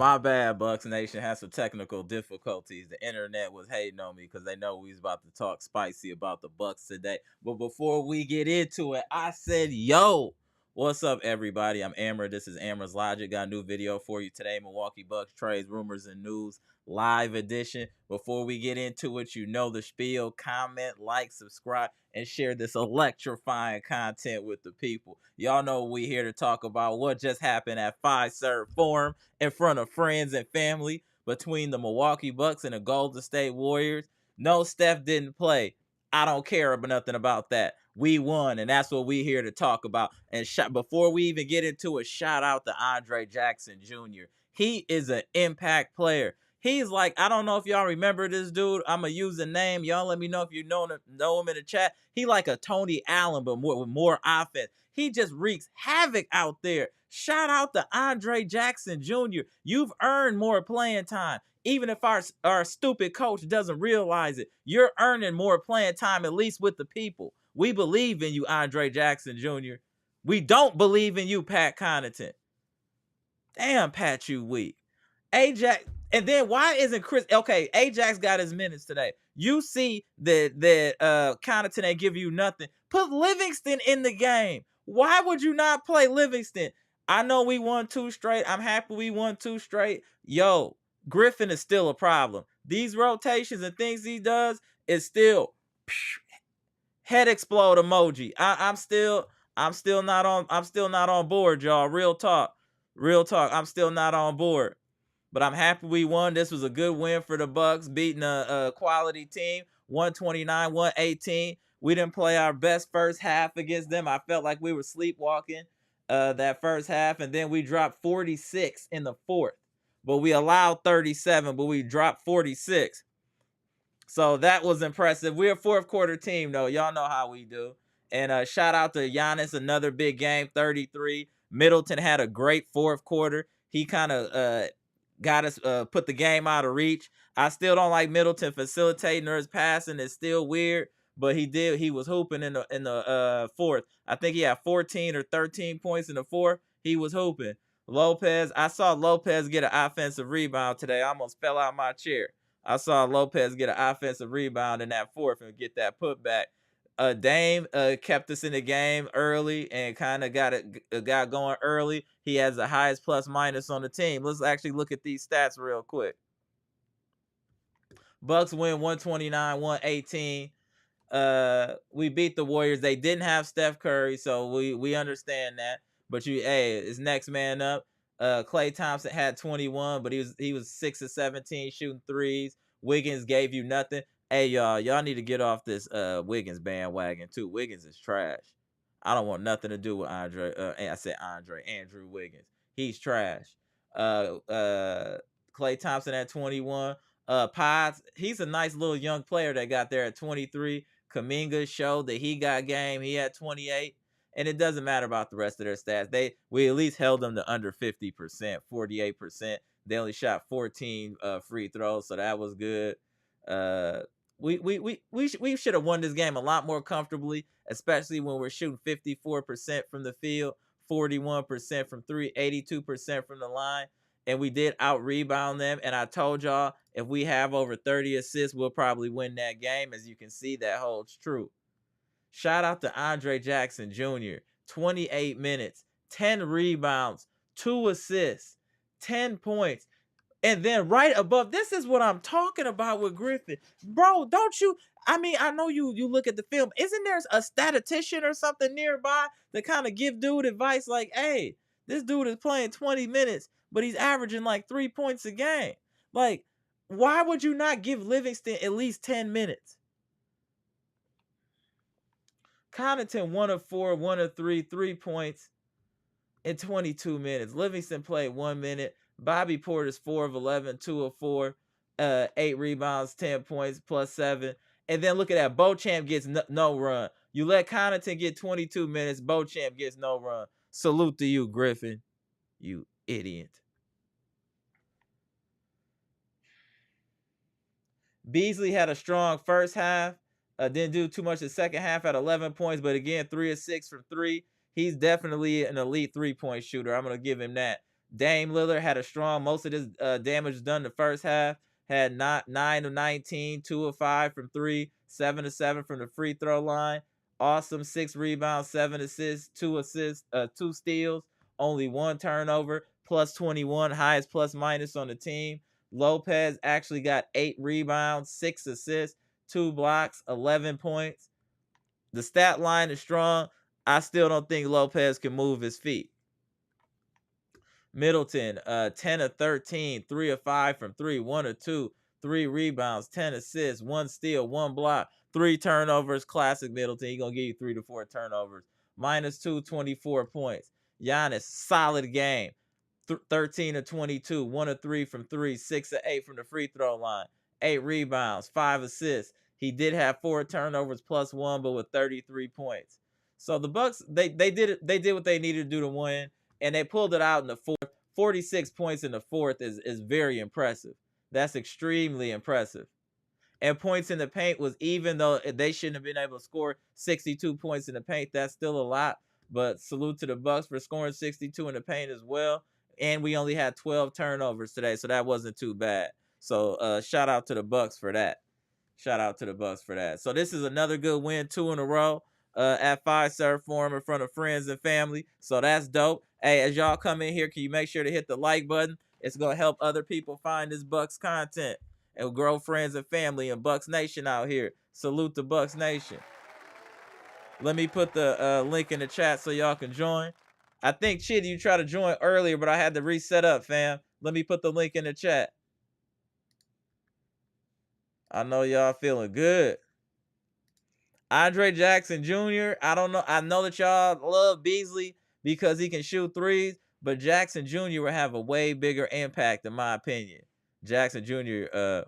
My bad, Bucks Nation had some technical difficulties. The internet was hating on me because they know we was about to talk spicy about the Bucks today. But before we get into it, I said, yo, what's up, everybody? I'm Amber. This is amaraslogic. Got a new video for you today. Milwaukee Bucks trades, rumors, and news live edition. Before we get into it, you know the spiel. Comment, like, subscribe, and share this electrifying content with the people. Y'all know we here to talk about what just happened at Fiserv Forum in front of friends and family between the Milwaukee Bucks and the Golden State Warriors. No, Steph didn't play. I don't care about nothing about that. We won, and that's what we here to talk about. And before we even get into it, shout out to Andre Jackson Jr. He is an impact player. He's like, I don't know if y'all remember this dude. I'm going to use the name. Y'all let me know if you know him in the chat. He like a Tony Allen, but with more offense. He just wreaks havoc out there. Shout out to Andre Jackson Jr. You've earned more playing time. Even if our stupid coach doesn't realize it, you're earning more playing time, at least with the people. We believe in you, Andre Jackson Jr. We don't believe in you, Pat Connaughton. Damn, Pat, you weak. Ajax, and then why isn't Chris okay? Ajax got his minutes today. You see that Connaughton ain't give you nothing. Put Livingston in the game. Why would you not play Livingston? I know we won 2 straight. I'm happy we won 2 straight. Yo, Griffin is still a problem. These rotations and things he does is still head explode emoji. I'm still not on board, y'all. Real talk. I'm still not on board. But I'm happy we won. This was a good win for the Bucks, beating a quality team, 129-118. We didn't play our best first half against them. I felt like we were sleepwalking that first half, and then we dropped 46 in the fourth. But we allowed 37, but we dropped 46. So that was impressive. We're a fourth quarter team, though. Y'all know how we do. And shout out to Giannis, another big game, 33. Middleton had a great fourth quarter. He kind of got us put the game out of reach. I still don't like Middleton facilitating or his passing. It's still weird, but he was hooping in the fourth. I think he had 14 or 13 points in the fourth. He was hooping. I saw Lopez get an offensive rebound today. I almost fell out of my chair. I saw Lopez get an offensive rebound in that fourth and get that putback. Dame kept us in the game early and kind of got going early. He has the highest plus minus on the team. Let's actually look at these stats real quick. Bucks win 129-118. We beat the Warriors. They didn't have Steph Curry, so we understand that. But it's next man up. Klay Thompson had 21, but he was 6 of 17 shooting threes. Wiggins gave you nothing. Hey, y'all need to get off this Wiggins bandwagon too. Wiggins is trash. I don't want nothing to do with Andrew Wiggins. He's trash. Klay Thompson at 21. Pods, he's a nice little young player that got there at 23. Kuminga showed that he got game. He had 28. And it doesn't matter about the rest of their stats. We at least held them to under 50%, 48%. They only shot 14 free throws, so that was good. We should have won this game a lot more comfortably, especially when we're shooting 54% from the field, 41% from 3, 82% from the line. And we did out-rebound them. And I told y'all, if we have over 30 assists, we'll probably win that game. As you can see, that holds true. Shout out to Andre Jackson Jr. 28 minutes, 10 rebounds, 2 assists, 10 points. And then right above, this is what I'm talking about with Griffin. Bro, don't you? I mean, I know you look at the film. Isn't there a statistician or something nearby to kind of give dude advice like, hey, this dude is playing 20 minutes, but he's averaging like 3 points a game. Like, why would you not give Livingston at least 10 minutes? Connaughton 1 of 4, 1 of 3, 3 points in 22 minutes. Livingston played 1 minute. Bobby Porter's 4 of 11, 2 of 4, 8 rebounds, 10 points, plus 7. And then look at that. Beauchamp gets no run. You let Connaughton get 22 minutes. Beauchamp gets no run. Salute to you, Griffin. You idiot. Beasley had a strong first half. Didn't do too much the second half at 11 points, but again, 3 of 6 from 3. He's definitely an elite 3-point shooter. I'm going to give him that. Dame Lillard had a strong, most of his damage done the first half. Had 9 of 19, 2 of 5 from 3, 7 of 7 from the free throw line. Awesome 6 rebounds, 7 assists, 2 steals, only 1 turnover, plus 21, highest plus minus on the team. Lopez actually got 8 rebounds, 6 assists, 2 blocks, 11 points. The stat line is strong. I still don't think Lopez can move his feet. Middleton, 10 of 13, 3 of 5 from 3, 1 of 2, 3 rebounds, 10 assists, 1 steal, 1 block, 3 turnovers. Classic Middleton. He's going to give you 3 to 4 turnovers. -2, 24 points. Giannis, solid game. 13 of 22, 1 of 3 from 3, 6 of 8 from the free throw line, 8 rebounds, 5 assists. He did have 4 turnovers plus 1, but with 33 points. So the Bucks, they did what they needed to do to win, and they pulled it out in the fourth. 46 points in the fourth is very impressive. That's extremely impressive. And points in the paint was even, though they shouldn't have been able to score 62 points in the paint. That's still a lot, but salute to the Bucks for scoring 62 in the paint as well. And we only had 12 turnovers today, so that wasn't too bad. So shout out to the Bucks for that. Shout out to the Bucks for that. So this is another good win, 2 in a row at Fiserv Forum in front of friends and family. So that's dope. Hey, as y'all come in here, can you make sure to hit the like button? It's going to help other people find this Bucks content and grow friends and family and Bucks Nation out here. Salute the Bucks Nation. Let me put the link in the chat so y'all can join. I think, Chitty, you tried to join earlier, but I had to reset up, fam. Let me put the link in the chat. I know y'all feeling good. Andre Jackson Jr., I don't know. I know that y'all love Beasley because he can shoot threes, but Jackson Jr. will have a way bigger impact, in my opinion. Jackson Jr.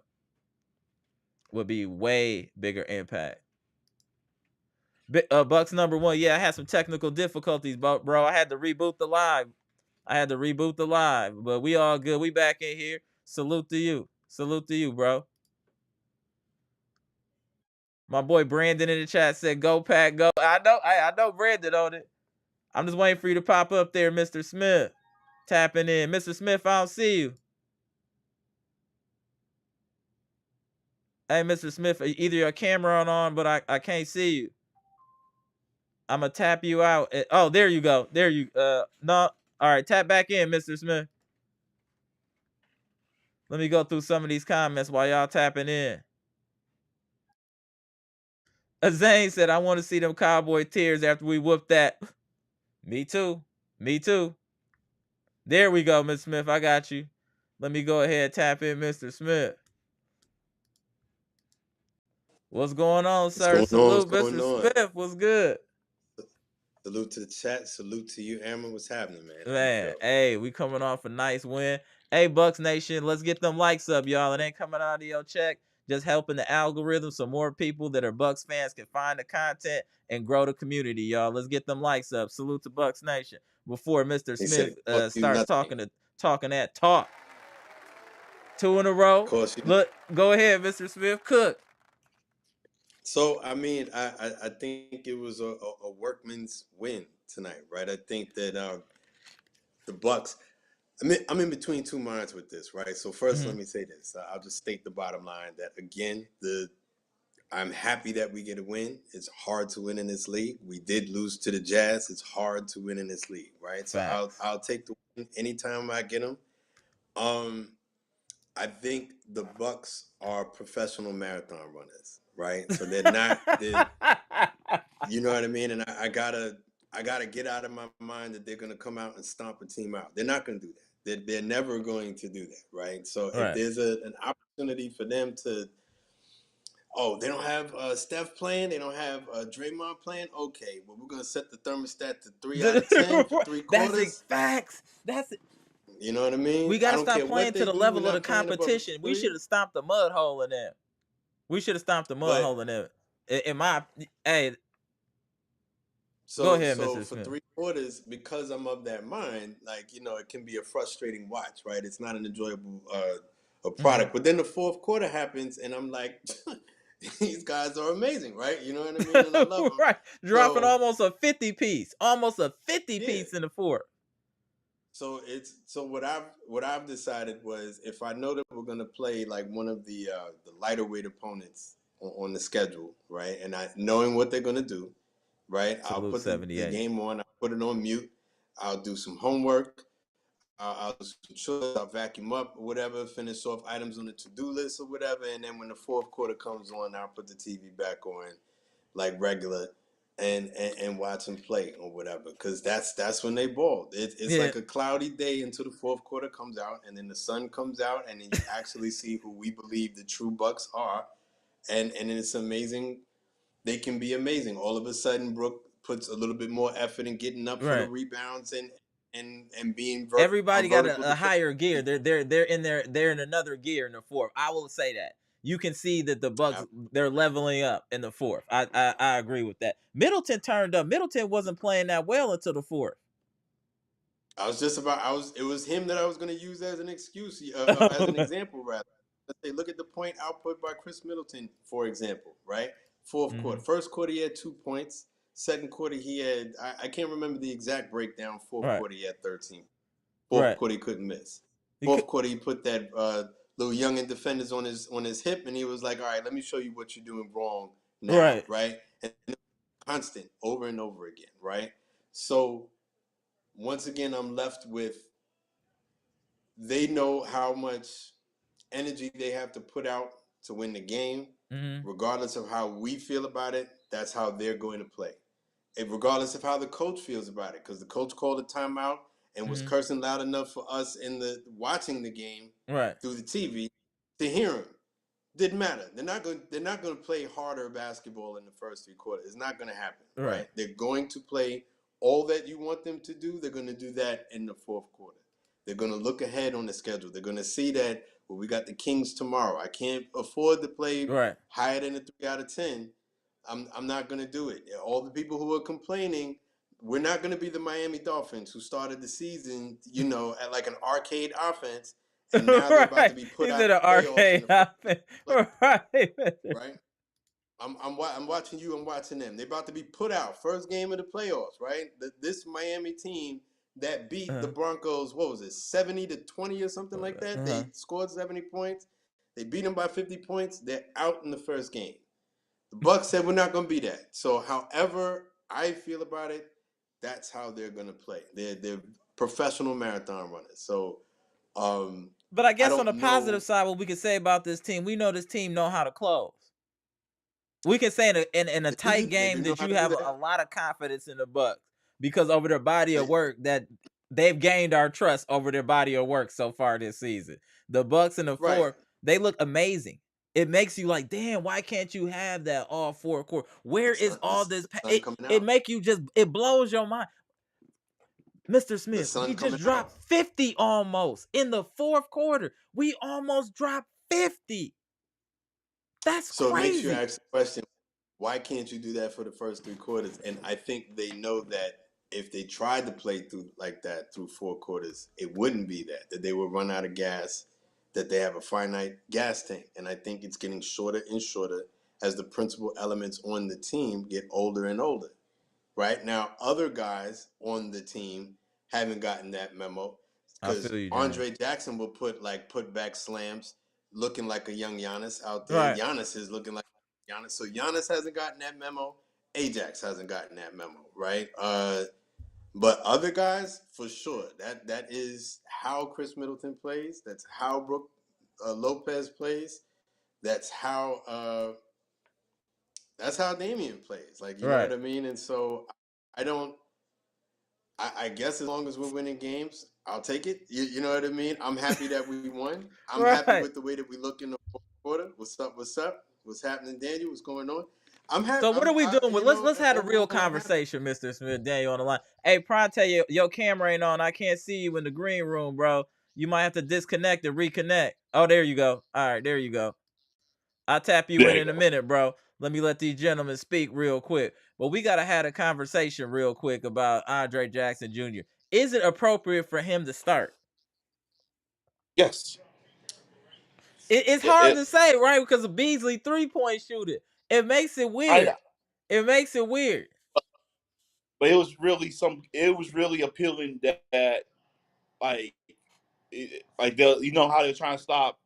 Would be way bigger impact. Bucks #1. Yeah, I had some technical difficulties, bro. I had to reboot the live. But we all good. We back in here. Salute to you. Salute to you, bro. My boy Brandon in the chat said, "Go Pack, go." I know Brandon on it. I'm just waiting for you to pop up there, Mr. Smith. Tapping in. Mr. Smith, I don't see you. Hey, Mr. Smith, either your camera on, but I can't see you. I'm gonna tap you out. Oh, there you go. There you no. All right, tap back in, Mr. Smith. Let me go through some of these comments while y'all tapping in. Zane said, "I want to see them cowboy tears after we whoop that." Me too. Me too. There we go, Miss Smith. I got you. Let me go ahead and tap in Mr. Smith. What's going on, sir? Salute, Mr. Smith. What's good? Salute to the chat. Salute to you, Aaron. What's happening, man? Man, hey, we coming off a nice win. Hey, Bucks Nation, let's get them likes up, y'all. It ain't coming out of your check. Just helping the algorithm so more people that are Bucks fans can find the content and grow the community, y'all. Let's get them likes up. Salute to Bucks Nation. Before Mr. Smith starts talking that talk. 2 in a row. Look, go ahead, Mr. Smith. Cook. So, I mean, I think it was a workman's win tonight, right? I think that the Bucks, I'm in between two minds with this, right? So first, let me say this. I'll just state the bottom line that, again, I'm happy that we get a win. It's hard to win in this league. We did lose to the Jazz. It's hard to win in this league, right? So I'll take the win anytime I get them. I think the Bucks are professional marathon runners, right? So they're not, you know what I mean? And I gotta get out of my mind that they're gonna come out and stomp a team out. They're not gonna do that. They're never going to do that, right? So if there's an opportunity for them to, they don't have Steph playing, they don't have Draymond playing. Okay, well, we're gonna set the thermostat to 3 out of 10 for 3 quarters. That's facts. That's it. You know what I mean? We gotta stop playing to the level of the competition. We should have stomped the mud hole in them. We should have stomped the mud hole in them. In my go ahead, Mr. Smith. So for 3 quarters, because I'm of that mind, like, it can be a frustrating watch, right? It's not an enjoyable product. But then the fourth quarter happens, and I'm like, these guys are amazing, right? You know what I mean? And I love them. Right, dropping almost a 50 piece, in the fourth. So what I've decided was, if I know that we're gonna play like one of the lighter weight opponents on the schedule, right? And I knowing what they're gonna do, right? I'll Salute put the 78. game on. I'll put it on mute. I'll do some homework. I'll do some chores. I'll vacuum up or whatever. Finish off items on the to-do list or whatever. And then when the fourth quarter comes on, I'll put the TV back on like regular, and watch them play or whatever, because that's when they ball. It's Yeah. like a cloudy day until the fourth quarter comes out, and then the sun comes out, and then you actually see who we believe the true Bucks are, and it's amazing. They can be amazing. All of a sudden, Brooke puts a little bit more effort in getting up for the Right. rebounds, and being a Everybody got vertical a defender. higher gear. They're in another gear in the fourth. I will say that. You can see that the Bucks, they're leveling up in the fourth. I agree with that. Middleton turned up. Middleton wasn't playing that well until the fourth. I was just about. It was him that I was going to use as an excuse, as an example, rather. Let's say, look at the point output by Chris Middleton, for example. Right, fourth quarter. Mhm. First quarter, he had 2 points. Second quarter, he had. I can't remember the exact breakdown. Fourth Right. quarter, he had 13. Fourth Right. quarter, he couldn't miss. He could, Fourth quarter, he put that little youngin defenders on his hip, and he was like, "All right, let me show you what you're doing wrong now." right. Right, and constant over and over again. Right, so once again, I'm left with, they know how much energy they have to put out to win the game. Mhm. Regardless of how we feel about it, that's how they're going to play. And regardless of how the coach feels about it, because the coach called a timeout and was Mhm. cursing loud enough for us in the watching the game Right. through the TV to hear him. Didn't matter. They're not going to play harder basketball in the first three quarters. It's not going to happen, Right. right? They're going to play all that you want them to do. They're going to do that in the fourth quarter. They're going to look ahead on the schedule. They're going to see that, well, we got the Kings tomorrow. I can't afford to play Right. higher than a 3 out of 10. I'm not going to do it. All the people who are complaining, we're not going to be the Miami Dolphins who started the season, at like an arcade offense, and now they're about to Right. be put Is out it of an the playoffs in arcade the first outfit? place, Right. right? I'm watching you. I'm watching them. They're about to be put out. First game of the playoffs, right? This Miami team that beat the Uh-huh. Broncos, what was it, 70-20 or something like that? Uh-huh. They scored 70 points. They beat them by 50 points. They're out in the first game. The Bucks said we're not going to be that. So, however I feel about it, that's how they're going to play. They're professional marathon runners. So, But I I guess on the don't positive know. side, what we can say about this team, we know this team know how to close. We can say in a tight They do game know that how you to do have a that. lot of confidence in the Bucks because over their body of They, work that they've gained our trust over their body of work so far this season. The Bucks in the right. fourth, they look amazing. It makes you like, damn, why can't you have that all four quarter? Where The is sun, the, all this? the sun It coming it out. make you just it blows your mind. Mr. The Smith, we sun just coming dropped out. 50 almost in the fourth quarter. We almost dropped 50. That's So it makes you crazy. ask the question, why can't you do that for the first three quarters? And I think they know that if they tried to play through like that through four quarters, it wouldn't be that they would run out of gas, that they have a finite gas tank. And I think it's getting shorter and shorter as the principal elements on the team get older and older. Right now, other guys on the team haven't gotten that memo, I because feel you, Johnny. Andre Jackson will put back slams, looking like a young Giannis out there. Right. Giannis is looking like Giannis, so Giannis hasn't gotten that memo. Ajax hasn't gotten that memo, right? But other guys, for sure, that is how Chris Middleton plays. That's how Brooke Lopez plays. That's how Damian plays. Like, you know what Right. I mean? And so I don't. I guess as long as we're winning games, I'll take it. You know what I mean? I'm happy that we won. I'm happy Right. with the way that we look in the fourth quarter. What's up? What's up? What's happening, Daniel? What's going on? I'm happy. So what are we doing with let's have a real Overall, I'm happy. conversation, Mr. Smith, Daniel on the line. Hey, Pronte, your camera ain't on. I can't see you in the green room, bro. You might have to disconnect and reconnect. Oh, there you go. All right, there you go. I'll tap you There you in a go. minute, bro. Let me let these gentlemen speak real quick. But we gotta have a conversation real quick about Andre Jackson Jr. Is it appropriate for him to start? Yes. It's hard to say, right? Because of Beasley 3-point shooter. It makes it I know, weird. It makes it weird. but it was really appealing that like they, you know how they're trying to stop.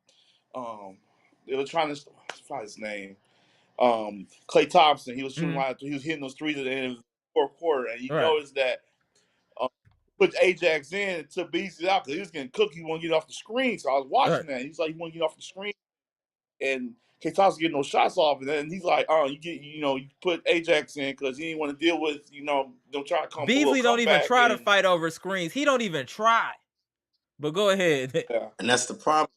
They were trying to. What's his name? Klay Thompson. He was shooting he was hitting those threes at the end of the fourth quarter, and you notice that put Ajax in and took Beasley out because he was getting cooked. He wanted to get off the screen, so I was watching that. He's like, he wanted to get off the screen, and Klay Thompson getting no shots off, and then he's like, oh, you put Ajax in because he didn't want to deal with them trying to come. Beasley don't even try to fight over screens. He don't even try. But go ahead. Yeah. And that's the problem.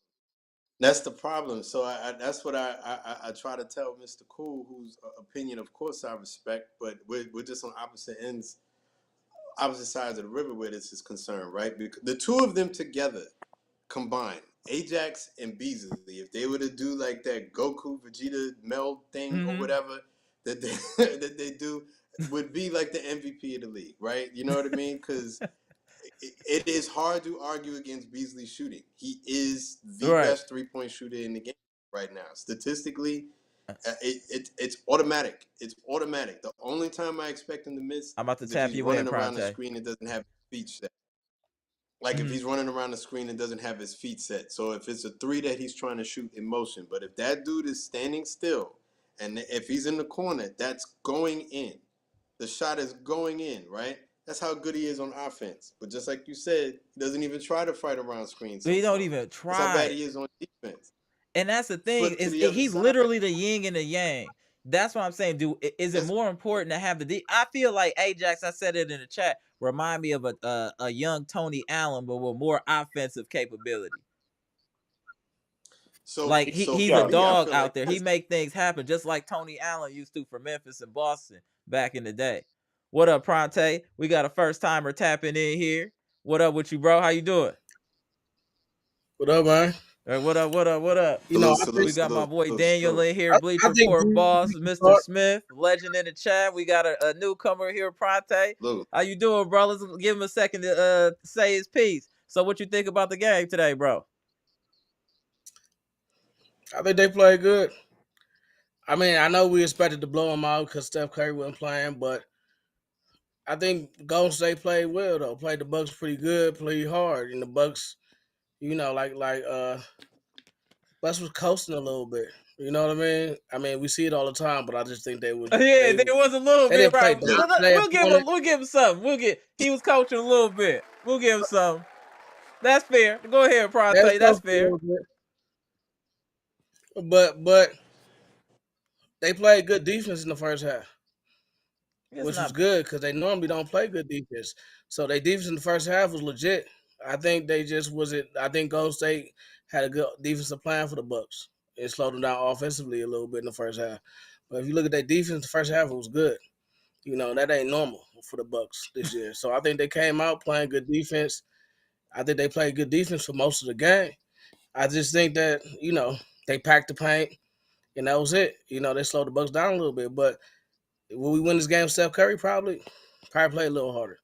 That's the problem. So that's what I try to tell Mr. Cool, whose opinion, of course, I respect, but we're just on opposite ends, opposite sides of the river where this is concerned, right? Because the two of them together, combined, Ajax and Beasley, if they were to do like that Goku Vegeta meld thing or whatever that they do, would be like the MVP of the league, right? You know what I mean? Because it is hard to argue against Beasley shooting. He is the best 3-point shooter in the game right now. Statistically, it's automatic. It's automatic. The only time I expect him to miss I'm about to is tap if he's you running in, around Pronte. the screen and doesn't have his feet set. Like if he's running around the screen and doesn't have his feet set. So if it's a three that he's trying to shoot in motion. But if that dude is standing still and if he's in the corner, that's going in. The shot is going in, right? That's how good he is on offense. But just like you said, he doesn't even try to fight around screens. He don't even try. That's how bad he is on defense. And that's the thing. He's literally the yin and the yang. That's what I'm saying, dude. Is it more important to have the I feel like Ajax, I said it in the chat, remind me of a young Tony Allen, but with more offensive capability. So like he's a dog out there. He make things happen just like Tony Allen used to for Memphis and Boston back in the day. What up, Pronte? We got a first timer tapping in here. What up with you, bro? How you doing? What up, man? What up? What up? What up? You know, we got my boy Daniel in here, Bleach Report boss, Mr. Smith, legend in the chat. We got a newcomer here, Pronte. How you doing, bro? Let's give him a second to say his piece. So what you think about the game today, bro? I think they played good. I mean, I know we expected to blow them out because Steph Curry wasn't playing, but I think Golden State played well, though. Played the Bucks pretty good, played hard. And the Bucks, Bucks was coasting a little bit. You know what I mean? I mean, we see it all the time, but I just think they was. Yeah, there was a little bit. Right. We'll give him something. He was coaching a little bit. We'll give him some. That's fair. Go ahead, Pronte. That's fair. But they played good defense in the first half, which was good because they normally don't play good defense. So their defense in the first half was legit. I think they just wasn't. I think Golden State had a good defensive plan for the Bucks. It slowed them down offensively a little bit in the first half. But if you look at their defense, the first half it was good. You know, that ain't normal for the Bucks this year. So I think they came out playing good defense. I think they played good defense for most of the game. I just think that, they packed the paint and that was it. They slowed the Bucks down a little bit. But will we win this game, Steph Curry? Probably play a little harder.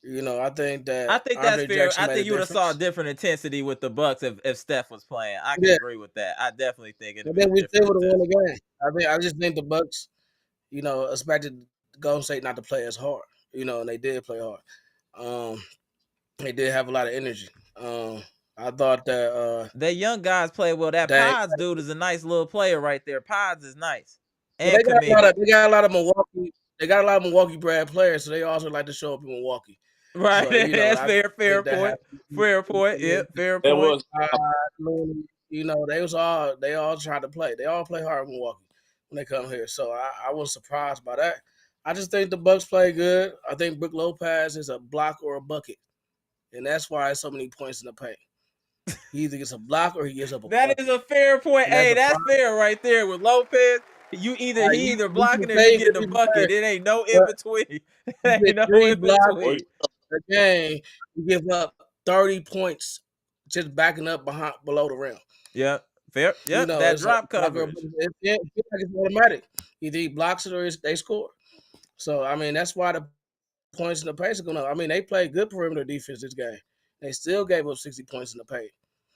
I think that's fair. Jackson I think you would have saw a different intensity with the Bucks if Steph was playing. I can agree with that. I definitely think it. Then we still would have won the game. I just think the Bucks, expected Golden State not to play as hard. And they did play hard. They did have a lot of energy. I thought that they young guys play well. That Pods dude is a nice little player right there. Pods is nice. And they got a lot of Milwaukee. They got a lot of Milwaukee bred players, so they also like to show up in Milwaukee. Right, so, that's fair point. Fair point. Yeah, fair point. They all try to play. They all play hard in Milwaukee when they come here. So I was surprised by that. I just think the Bucks play good. I think Brook Lopez is a block or a bucket, and that's why it's so many points in the paint. He either gets a block or he gets up a bucket. That is a fair point. Hey, that's fair right there with Lopez. He either blocking or he getting a bucket. It ain't no in between. Ain't no in between. The game, you give up 30 points just backing up below the rim. Yeah, fair. Yeah, that drop coverage. It's automatic. Either he blocks it or they score. So I mean, that's why the points in the paint are going up. I mean, they played good perimeter defense this game. They still gave up 60 points in the paint.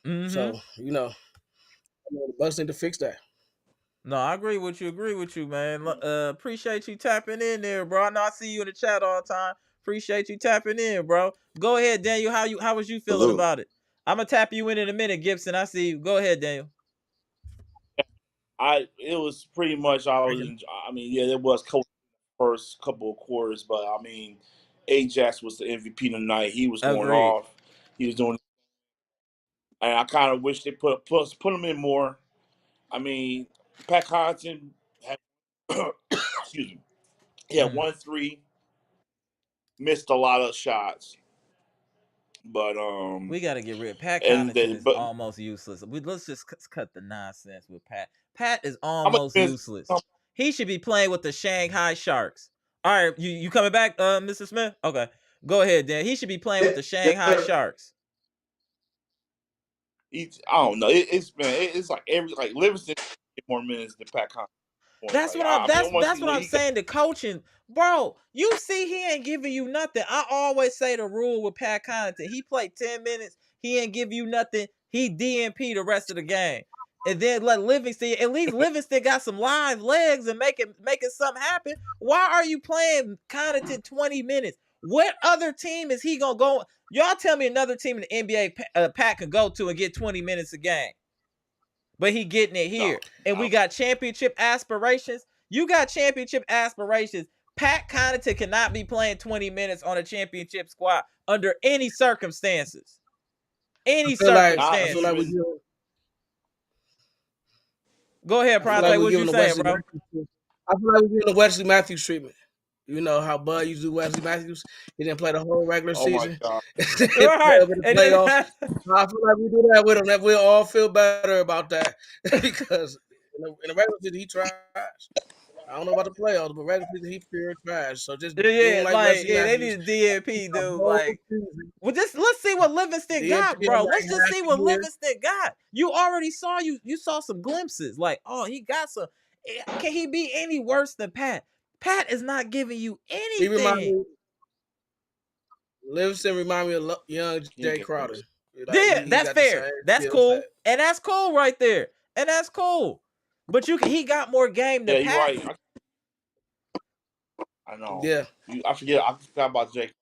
Mm-hmm. So the Bucks need to fix that. No, I agree with you, man. Appreciate you tapping in there, bro. I know I see you in the chat all the time. Appreciate you tapping in, bro. Go ahead, Daniel. How was you feeling Salute. about it? I'm gonna tap you in a minute, Gibson. I see you. Go ahead, Daniel. It was pretty much I mean, yeah, it was coach first couple of quarters, but I mean, Ajax was the MVP tonight. He was going Agreed. off. He was doing, and I kind of wish they put him in more. I mean, Pat Connaughton had excuse me, he had 1-3, missed a lot of shots, but we got to get rid of Pat and Connaughton is but almost useless. Let's just cut the nonsense with Pat. Pat is almost useless. He should be playing with the Shanghai Sharks. All right, you coming back, Mr. Smith? Okay, go ahead, Dan. He should be playing with the Shanghai Sharks. I don't know. It's like Livingston more minutes than Pat Connaughton. That's what I'm saying. The coaching, bro. You see, he ain't giving you nothing. I always say the rule with Pat Connaughton: he played 10 minutes, he ain't give you nothing. He DNP the rest of the game, and then let Livingston. At least Livingston got some live legs and making something happen. Why are you playing Connaughton 20 minutes? What other team is he gonna go? Y'all tell me another team in the NBA Pat can go to and get 20 minutes a game. But he getting it here. And we got championship aspirations. You got championship aspirations. Pat Connaughton cannot be playing 20 minutes on a championship squad under any circumstances. Any circumstances. Go ahead, Pronte. What you saying, bro? I feel like we're giving the Wesley Matthews treatment. You know how Bud used to do Wesley Matthews? He didn't play the whole regular season. Oh, right. I feel like we do that with him. That we'll all feel better about that. Because in the regular season, he trash. I don't know about the playoffs, but regular season, he pure trash. So just they Wesley need a DNP, dude. Like, well, let's see what Livingston got, bro. Let's just see what Livingston got. You already saw you saw some glimpses. Like, oh, he got some. Can he be any worse than Pat? Pat is not giving you anything. Livingston remind me of young Jay Crowder. Yeah, that's fair. That's cool. And that's cool right there. And that's cool. But he got more game than Pat. You're right. I know. Yeah. I forgot about Jake.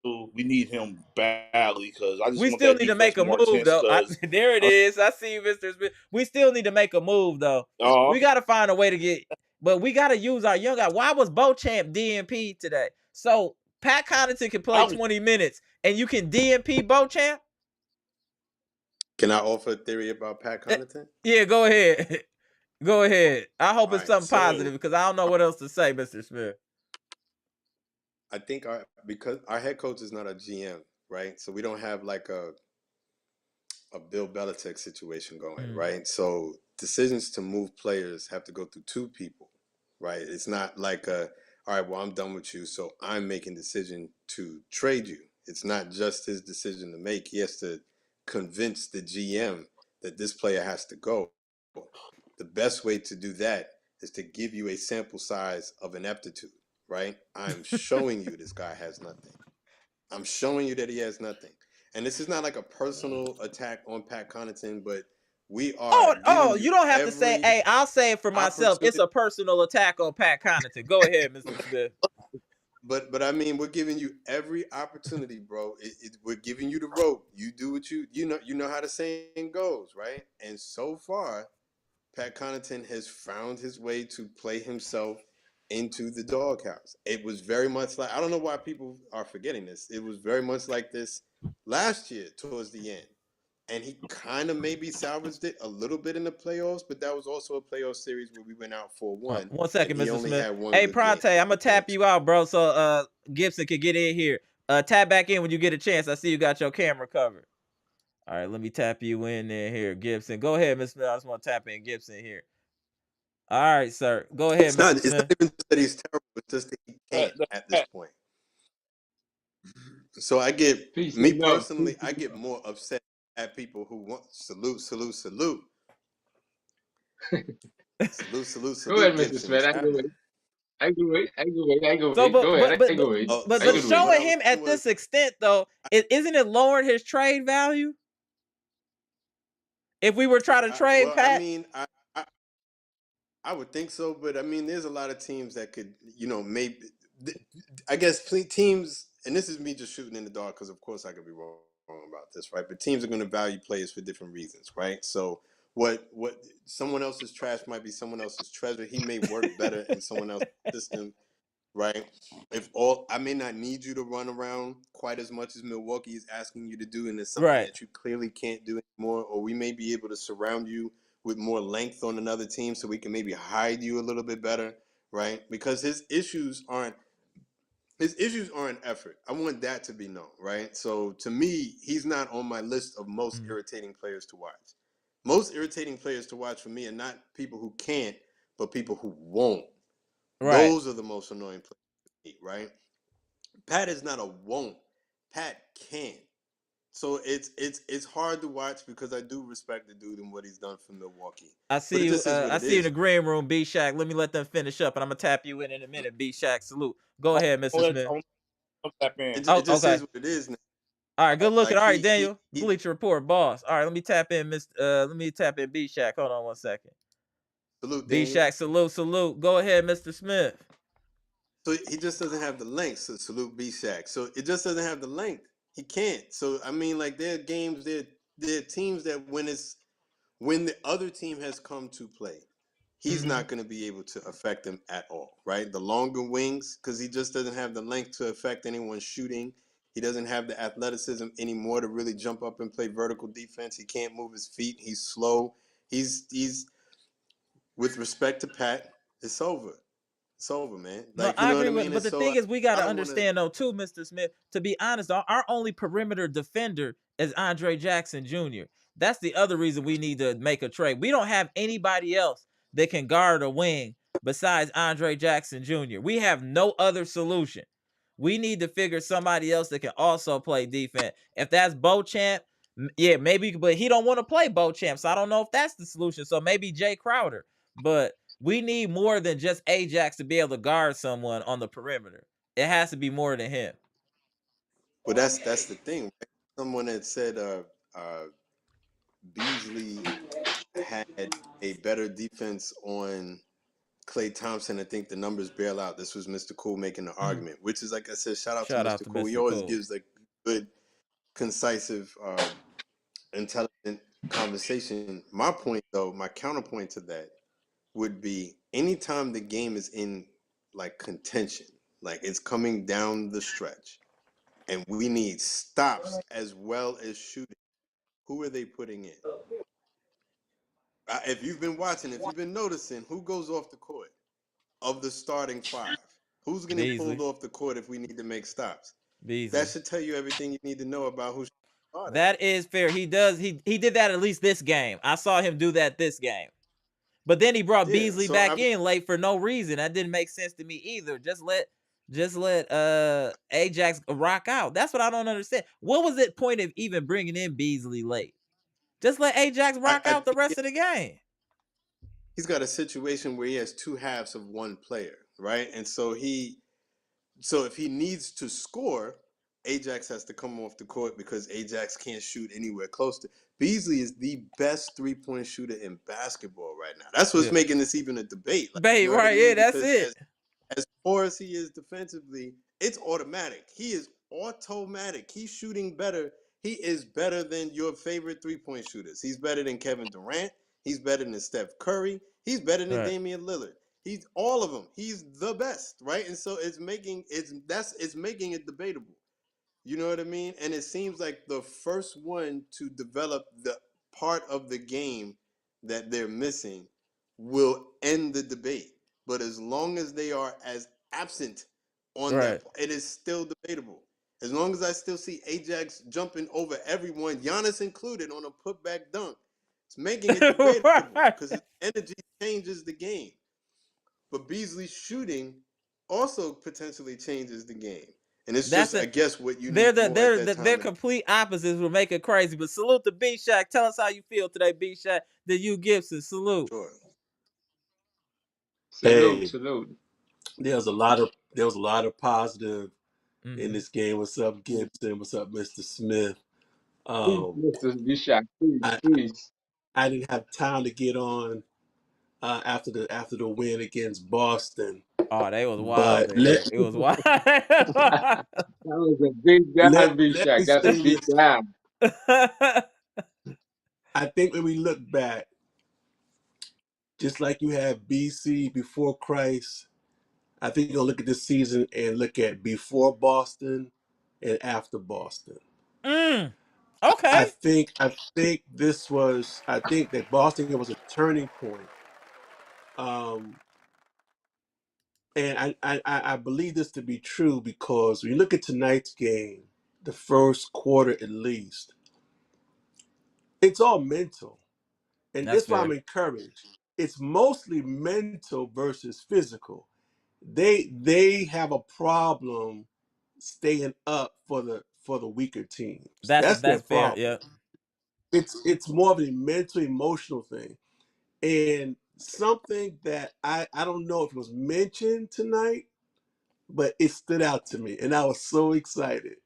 We need him badly because I just we still need to make a move though. There it is. I see you, Mr. Smith. We still need to make a move though. We got to find a way to get, but we got to use our young guy. Why was Beauchamp DNP today? So Pat Connaughton can play 20 minutes and you can DNP Beauchamp? Can I offer a theory about Pat Connaughton? Yeah, go ahead. Go ahead. I hope it's something positive because I don't know what else to say, Mr. Smith. I think because our head coach is not a GM, right? So we don't have like a Bill Belichick situation going, right? So decisions to move players have to go through two people, right? It's not like all right, well, I'm done with you, so I'm making decision to trade you. It's not just his decision to make. He has to convince the GM that this player has to go. The best way to do that is to give you a sample size of ineptitude, right? I'm showing you this guy has nothing. I'm showing you that he has nothing. And this is not like a personal attack on Pat Connaughton, but we are. Oh, you don't have to say, hey, I'll say it for myself. It's a personal attack on Pat Connaughton. Go ahead, Mr. Smith. But I mean, we're giving you every opportunity, bro. We're giving you the rope. You do what you know how the saying goes, right? And so far, Pat Connaughton has found his way to play himself into the doghouse. It was very much like, I don't know why people are forgetting this. It was very much like this last year towards the end. And he kind of maybe salvaged it a little bit in the playoffs, but that was also a playoff series where we went out 4-1. 1 second, Mr. Smith. Hey, Pronte, I'm going to tap you out, bro, so Gibson can get in here. Tap back in when you get a chance. I see you got your camera covered. All right, let me tap you in there here, Gibson. Go ahead, Mr. Smith. I just want to tap in Gibson here. All right, sir. Go ahead, Mr. Smith. It's not even that he's terrible. It's just that he can't at this point. So I get, personally, I get more upset at people who want salute. Salute, Go ahead, Mr. Smith. I can wait. So, go ahead. But showing him at this extent, though, isn't it lowering his trade value? If we were trying to trade Pat? I mean, I would think so, but I mean, there's a lot of teams that could, maybe, I guess teams and this is me just shooting in the dark because of course I could be wrong about this, right? But teams are going to value players for different reasons, right? So what someone else's trash might be someone else's treasure. He may work better in someone else's system, right? I may not need you to run around quite as much as Milwaukee is asking you to do, and it's something that you clearly can't do anymore, or we may be able to surround you with more length on another team so we can maybe hide you a little bit better, right? Because his issues aren't effort. I want that to be known, right? So to me, he's not on my list of most irritating players to watch. Most irritating players to watch for me are not people who can't, but people who won't. Right. Those are the most annoying players to me, right? Pat is not a won't. Pat can. So it's hard to watch because I do respect the dude and what he's done for Milwaukee. I But see it you. just is what I it see you in the is. green room, B Shack. Let me let them finish up, and I'm gonna tap you in a minute, B Shack. Salute. Go ahead, Mr. Smith. I'll tap in. Oh, It just okay. is what it is now. All right, good looking. Like All right, Daniel. Bleacher Report, boss. All right, let me tap in, let me tap in B Shack. Hold on 1 second. Salute, B Daniel. Shack, salute. Go ahead, Mr. Smith. So he just doesn't have the length. So salute B Shack. So it just doesn't have the length. He can't. So I mean, like there are games, there are teams that when the other team has come to play, he's not going to be able to affect them at all, right? The longer wings, because he just doesn't have the length to affect anyone shooting. He doesn't have the athleticism anymore to really jump up and play vertical defense. He can't move his feet. He's slow. He's with respect to Pat, it's over. It's over, man. No, Like, you I know what agree I with, mean? but And the so thing is, we got I to don't want to. understand though, too, Mr. Smith. To be honest, our only perimeter defender is Andre Jackson Jr. That's the other reason we need to make a trade. We don't have anybody else that can guard a wing besides Andre Jackson Jr. We have no other solution. We need to figure somebody else that can also play defense. If that's Beauchamp, yeah, maybe, but he don't want to play Beauchamp, so I don't know if that's the solution. So maybe Jay Crowder, but we need more than just Ajax to be able to guard someone on the perimeter. It has to be more than him. Well, that's the thing. Right? Someone had said Beasley had a better defense on Klay Thompson. I think the numbers bail out. This was Mr. Cool making the argument, which is, like I said, shout out to Shout out Mr. to Cool. He Mr. always Cole. gives like good, concisive, intelligent conversation. My point, though, my counterpoint to that would be anytime the game is in like contention, like it's coming down the stretch, and we need stops as well as shooting. Who are they putting in? If you've been watching, if you've been noticing, who goes off the court of the starting five? Who's getting pulled Beasley. off the court if we need to make stops? That Beasley. should tell you everything you need to know about who's starting. That is fair. He does. He did that at least this game. I saw him do that this game. But then he brought Yeah, Beasley so back in late for no reason. That didn't make sense to me either. Just let Ajax rock out. That's what I don't understand. What was the point of even bringing in Beasley late? Just let Ajax rock I out the think rest of the game. he's got a situation where he has two halves of one player, right? And so if he needs to score, Ajax has to come off the court because Ajax can't shoot anywhere close to. Beasley is the best 3-point shooter in basketball right now. That's what's making this even a debate. Like, you Bait, know what I right? Yeah, mean? that's Because it. as poor as he is defensively, it's automatic. He is automatic. He's shooting better. He is better than your favorite 3-point shooters. He's better than Kevin Durant. He's better than Steph Curry. He's better than Right. Damian Lillard. He's all of them. He's the best, right? And so it's making it debatable. You know what I mean? And it seems like the first one to develop the part of the game that they're missing will end the debate. But as long as they are as absent on Right. that, it is still debatable. As long as I still see Ajax jumping over everyone, Giannis included, on a putback dunk, it's making it debatable because his energy changes the game. But Beasley's shooting also potentially changes the game. And it's That's just, I it. guess, what you need more at that time. They're complete opposites will make it crazy. But salute to B Shack. Tell us how you feel today, B Shack. The U Gibson. Salute. Sure. Salute. There's a lot of positive in this game. What's up, Gibson? What's up, Mr. Smith? Please, Mr. Bishop, please. I didn't have time to get on after the win against Boston, Oh, they was wild But in here. It was wild. That was a big let dive, Big let Shaq. me That's a say big this. dive. I think when we look back, just like you have BC before Christ, I think you're gonna look at this season and look at before Boston and after Boston. Mm, I okay. think this was I think that Boston was a turning point. Um, and I believe this to be true because when you look at tonight's game, the first quarter at least, it's all mental. And That's this is why I'm fair. encouraged. It's mostly mental versus physical. They have a problem staying up for the weaker teams. That's their That's fair. problem. Yeah. It's more of a mental emotional thing. And something that I don't know if it was mentioned tonight, but it stood out to me and I was so excited.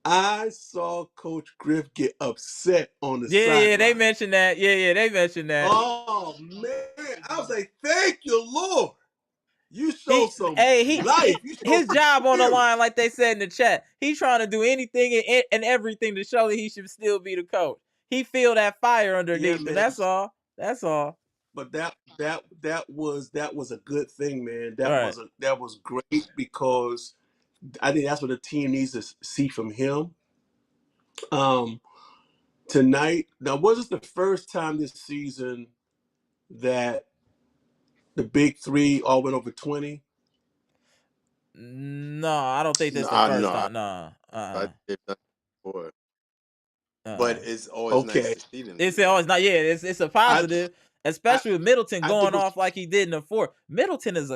I saw Coach Griff get upset on the Yeah, yeah, they sideline. mentioned that. Yeah, yeah, they mentioned that. Oh man, I was like, "Thank you, Lord. You show He, some hey, life. You show his some job on the spirit." line, like they said in the chat. He trying to do anything and everything to show that he should still be the coach. He feel that fire Yeah, underneath him. man. That's all. That's all. But that was a good thing, man. All That right. was great because I think that's what the team needs to see from him. Um, Tonight, now was this the first time this season that the big three all went over 20? No, I don't think No, this the I first no, time. Nah. I they've done it before, Uh. but it's always nice Okay. to see them do It's that. always not. Yeah, it's a I positive, I especially with Middleton I think going it was off like he did in the fourth. Middleton is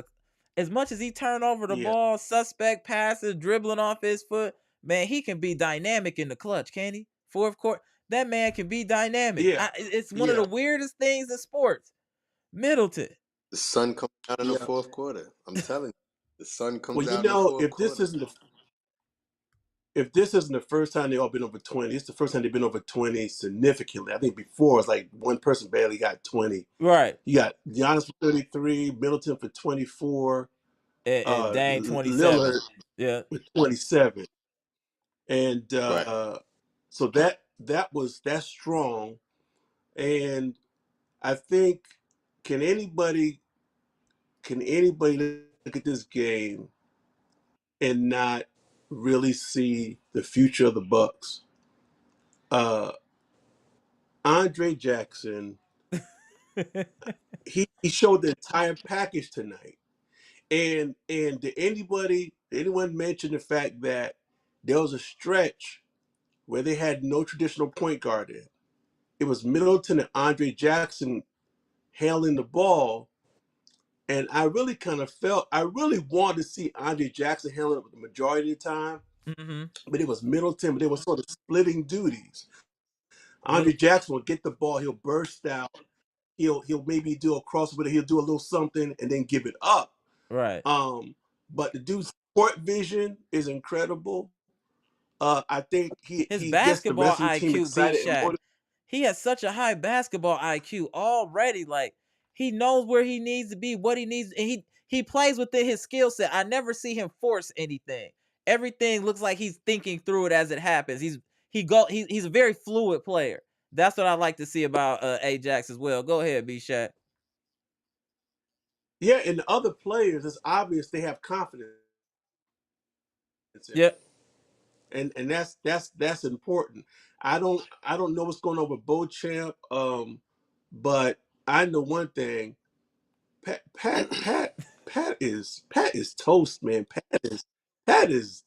as much as he turned over the yeah, ball, suspect passes, dribbling off his foot. Man, he can be dynamic in the clutch, can he? Fourth quarter, that man can be dynamic. yeah, It's one of the yeah, weirdest things in sports. Middleton. The sun comes out in the yeah. fourth quarter. I'm telling you, the sun Well, comes out in the fourth quarter. if this isn't the first time they all been over 20, it's the first time they've been over 20 significantly. I think before it's like one person barely got 20. Right. You got Giannis for 33, Middleton for 24, And Dang 27. Lillard Yeah. with 27. And Right. so that's strong. And I think can anybody look at this game and not really see the future of the Bucks? Uh, Andre Jackson, he showed the entire package tonight. And did anyone mention the fact that there was a stretch where they had no traditional point guard in? It was Middleton and Andre Jackson handling the ball. And I really wanted to see Andre Jackson handle it the majority of the time, Mm-hmm. but it was Middleton, but they were sort of splitting duties. Andre Middle. Jackson will get the ball, he'll burst out, he'll maybe do a crossover, he'll do a little something and then give it up. Right. But the dude's court vision is incredible. I think His he gets the basketball rest of the team IQ, B excited and Shaq. motivated. He has such a high basketball IQ already. Like he knows where he needs to be, what he needs, and he plays within his skill set. I never see him force anything. Everything looks like he's thinking through it as it happens. He's a very fluid player. That's what I like to see about Ajax as well. Go ahead, B Shaq. Yeah, and the other players, it's obvious they have confidence in him. Yep. And that's important. I don't know what's going on with Beauchamp, but I know one thing. Pat is toast, man. Pat is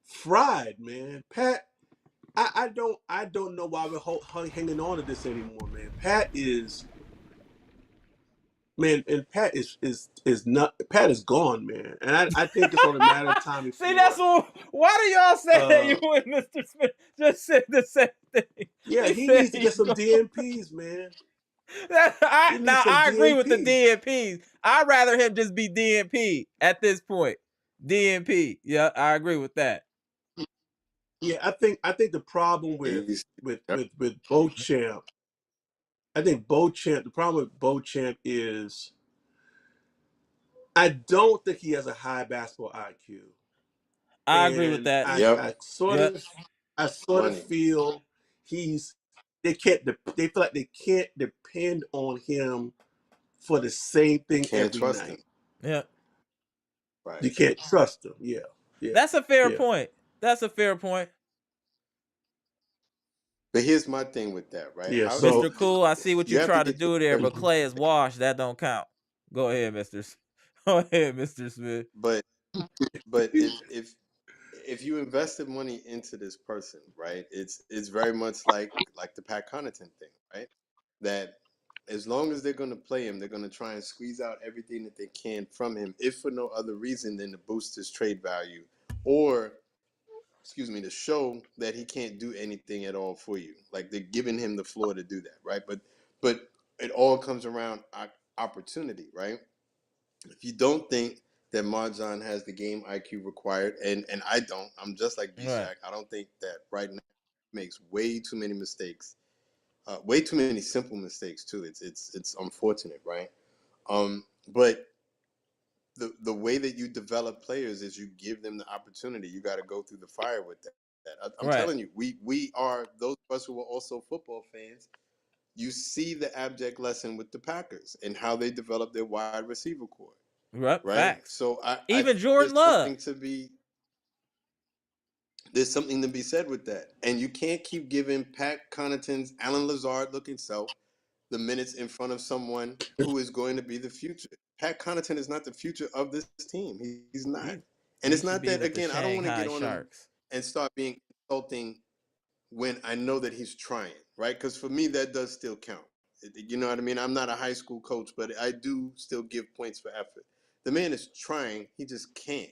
fried, man. Pat, I don't know why we're hanging on to this anymore, man. Pat is man, and Pat is not. Pat is gone, man. And I think it's only a matter of time See, that's before. what. Why do y'all say that? Uh, You and Mr. Smith just said the same thing. yeah, He he said needs to he's get some going. DNPs, man. He needs Now some I agree with the DNPs. DNPs. I'd rather him just be DNP at this point. DNP. Yeah, I agree with that. Yeah, I think the problem with He's with with with Beauchamp, I think Beauchamp. The problem with Beauchamp is I don't think he has a high basketball IQ, I agree with and that. Yep. I sort Yep. of Money. feel they feel like they can't depend on him for the same You thing can't every trust him. night. Yeah. You Right. can't trust him. Yeah, yeah, That's a fair yeah, point. That's a fair point. But here's my thing with that, right? yeah. How do So Mr. Cool, I see what you you have to try to get to do a there, certain but Clay is washed. That don't count. Go ahead, Go ahead, Mr. Smith. but if you invested money into this person, right? It's very much like the Pat Connaughton thing, right? That as long as they're going to play him, they're going to try and squeeze out everything that they can from him, if for no other reason than to boost his trade value, or to show that he can't do anything at all for you. Like they're giving him the floor to do that, right? But it all comes around opportunity, right? If you don't think that Marjan has the game IQ required, and I don't, I'm just like Right. B-Shack. I don't think that right now he makes way too many mistakes, way too many simple mistakes too. It's unfortunate, right? But the way that you develop players is you give them the opportunity. You got to go through the fire with that. I'm Right. telling you, we are those of us who are also football fans. You see the abject lesson with the Packers and how they develop their wide receiver core, Right. right? Facts. So I Even think Jordan Love. there's something to be said with that, and you can't keep giving Pat Connaughton's Alan Lazard looking self the minutes in front of someone who is going to be the future. Pat Connaughton is not the future of this team. He's not. And He it's should not be that, with the again, I don't want to get Shanghai on him Sharks. and start being insulting when I know that he's trying, right? Because for me, that does still count. You know what I mean? I'm not a high school coach, but I do still give points for effort. The man is trying, he just can't.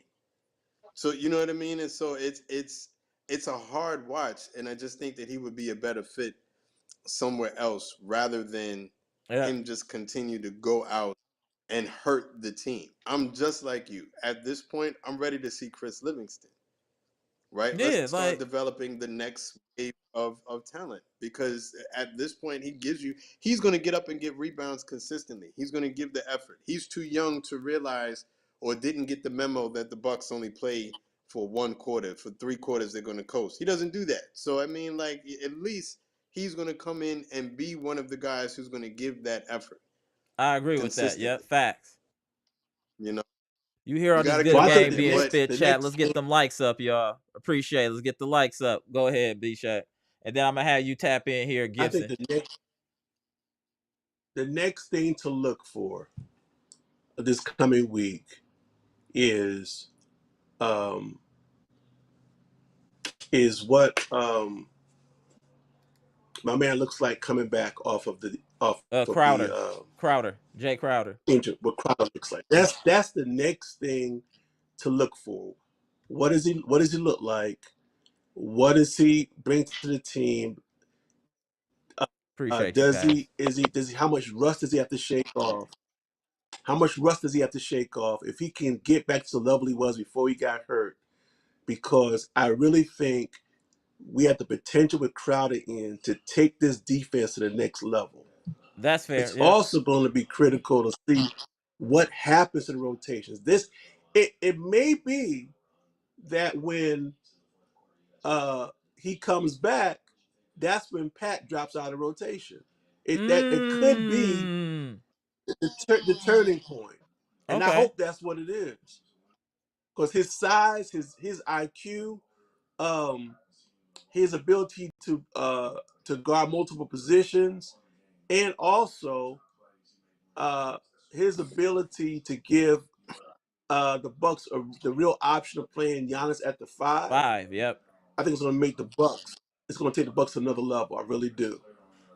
So you know what I mean? And so it's a hard watch, and I just think that he would be a better fit somewhere else rather than Yeah. him just continue to go out and hurt the team. I'm just like you. At this point, I'm ready to see Chris Livingston, right? Let's Yeah, start like developing the next wave of talent, because at this point he's going to get up and get rebounds consistently. He's going to give the effort. He's too young to realize or didn't get the memo that the Bucks only play for one quarter. For 3 quarters they're going to coast. He doesn't do that. So I mean, like, at least he's going to come in and be one of the guys who's going to give that effort I agree with that. Yep. consistently. Facts. You know, You hear you all this got to good well, I think game develop it. being But spit, the chat. Let's next get thing, them likes up, y'all. Appreciate it. Let's get the likes up. Go ahead, B Shaq. And then I'm gonna have you tap in here, I think Gibson. the next thing to look for this coming week is um what my man looks like coming back off of the Crowder. Jay Crowder. injured, what Crowder looks like. That's the next thing to look for. What does he look like? What does he bring to the team? Appreciate you, Pass. Does he how much rust does he have to shake off? How much rust does he have to shake off if he can get back to the level he was before he got hurt? Because I really think we have the potential with Crowder in to take this defense to the next level. That's fair. It's Yep. also going to be critical to see what happens in rotations. It may be that when he comes back, that's when Pat drops out of rotation. It could be Mm. the turning point, and I Okay. hope that's what it is. Because his size, his IQ, um, his ability to guard multiple positions, and also his ability to give the Bucks the real option of playing Giannis at the 5. 5. Yep. I think it's going to make the Bucks. It's going to take the Bucks to another level. I really do.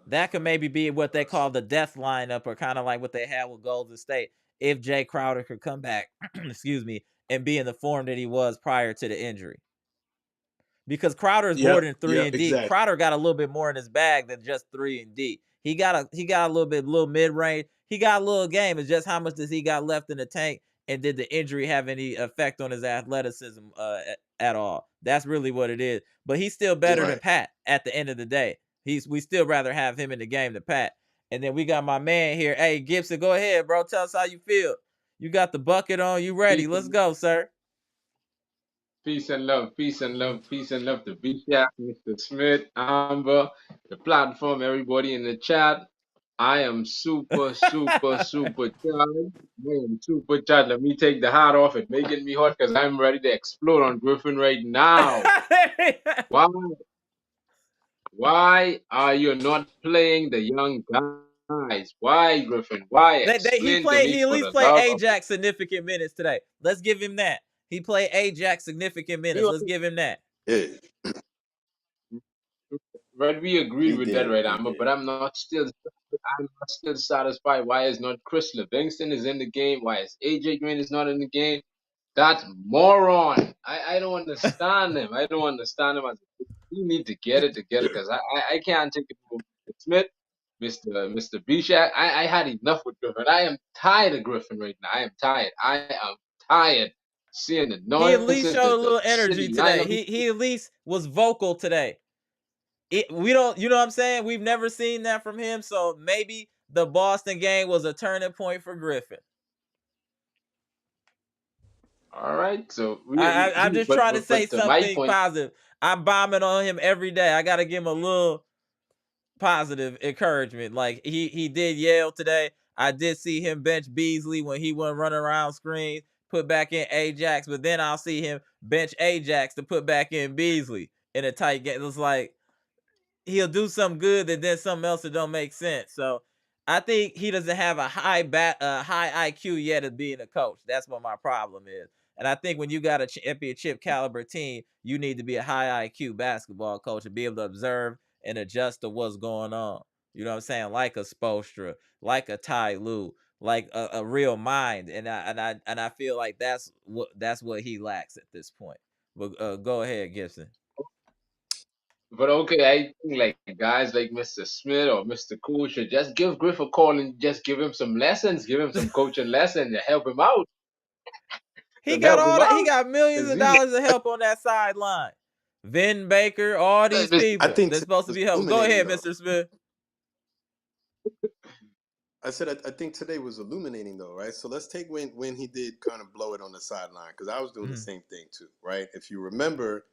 That could maybe be what they call the death lineup, or kind of like what they had with Golden State. If Jay Crowder could come back, excuse me, and be in the form that he was prior to the injury. Because Crowder is more Yep. than 3 Yep. and D. Exactly. Crowder got a little bit more in his bag than just 3 and D. He got a little mid range. He got a little game. It's just how much does he got left in the tank, and did the injury have any effect on his athleticism at all? That's really what it is. But he's still better than right. Pat at the end of the day. We still rather have him in the game than Pat. And then we got my man here. Hey, Gibson, go ahead, bro. Tell us how you feel. You got the bucket on. You ready? Peace Let's go, sir. peace and love, peace and love, peace and love to Bishop, Mr. Smith, Amber, the platform, everybody in the chat. I am super, super, super charged. I am super charged. Let me take the hat off. It's making me hot because I'm ready to explode on Griffin right now. Why? Why are you not playing the young guys? Why, Griffin? Why? Explain to He me at for least the played love of Ajax significant minutes today. Let's give him that. He played Ajax significant minutes. Let's give him that. Yeah, Right, we agreed he with that, did. right, He Amber? But did. I'm not still satisfied. Why is not Chris Livingston is in the game? Why is AJ Green is not in the game? That moron! I don't understand him. I don't understand him. You need to get it together because I can't take it from Mr. Smith, Mr. Bishak. I had enough with Griffin. I am tired of Griffin right now. I am tired. I am tired seeing the He at least nonsense, showed a the little energy silly today. lineup. He at least was vocal today. We don't, you know what I'm saying? We've never seen that from him. So maybe the Boston game was a turning point for Griffin. All right, so I'm just trying to say but to my something point. positive. I'm bombing on him every day. I got to give him a little positive encouragement. Like he did Yale today. I did see him bench Beasley when he wasn't running around screens, put back in Ajax, but then I'll see him bench Ajax to put back in Beasley in a tight game. It's like he'll do something good and then something else that don't make sense. So I think he doesn't have a high IQ yet of being a coach. That's what my problem is. And I think when you got a championship caliber team, you need to be a high IQ basketball coach and be able to observe and adjust to what's going on. You know what I'm saying? Like a Spoelstra, like a Ty Lue, like a real mind. And I feel like that's what he lacks at this point. But go ahead, Gibson. But okay, I think like guys like Mr. Smith or Mr. Cool should just give Griff a call and just give him some lessons, give him some coaching lessons to help him out. He To got help him all that. He out. got millions 'Cause of he's dollars of help on that sideline. Vin Baker, all these I people. think They're today supposed to was be helping. Go illuminating, ahead, though. Mr. Smith. I said I think today was illuminating, though, right? So let's take when he did kind of blow it on the sideline, because I was doing the Mm-hmm. same thing too, right? If you remember,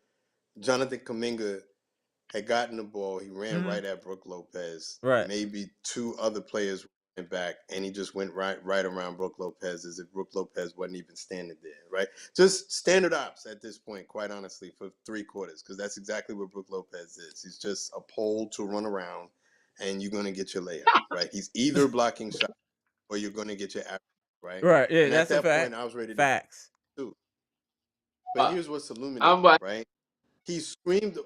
Jonathan Kuminga had gotten the ball. He ran Mm-hmm. right at Brook Lopez. Right. Maybe two other players went back, and he just went right around Brook Lopez as if Brook Lopez wasn't even standing there, right? Just standard ops at this point, quite honestly, for 3/4, because that's exactly what Brook Lopez is. He's just a pole to run around, and you're going to get your layup, right? He's either blocking shots or you're going to get your average, right? Right. Yeah, And at that's a that fact. point, I was ready to Facts. do. But uh, here's what's I'm illuminating, but right? He screamed.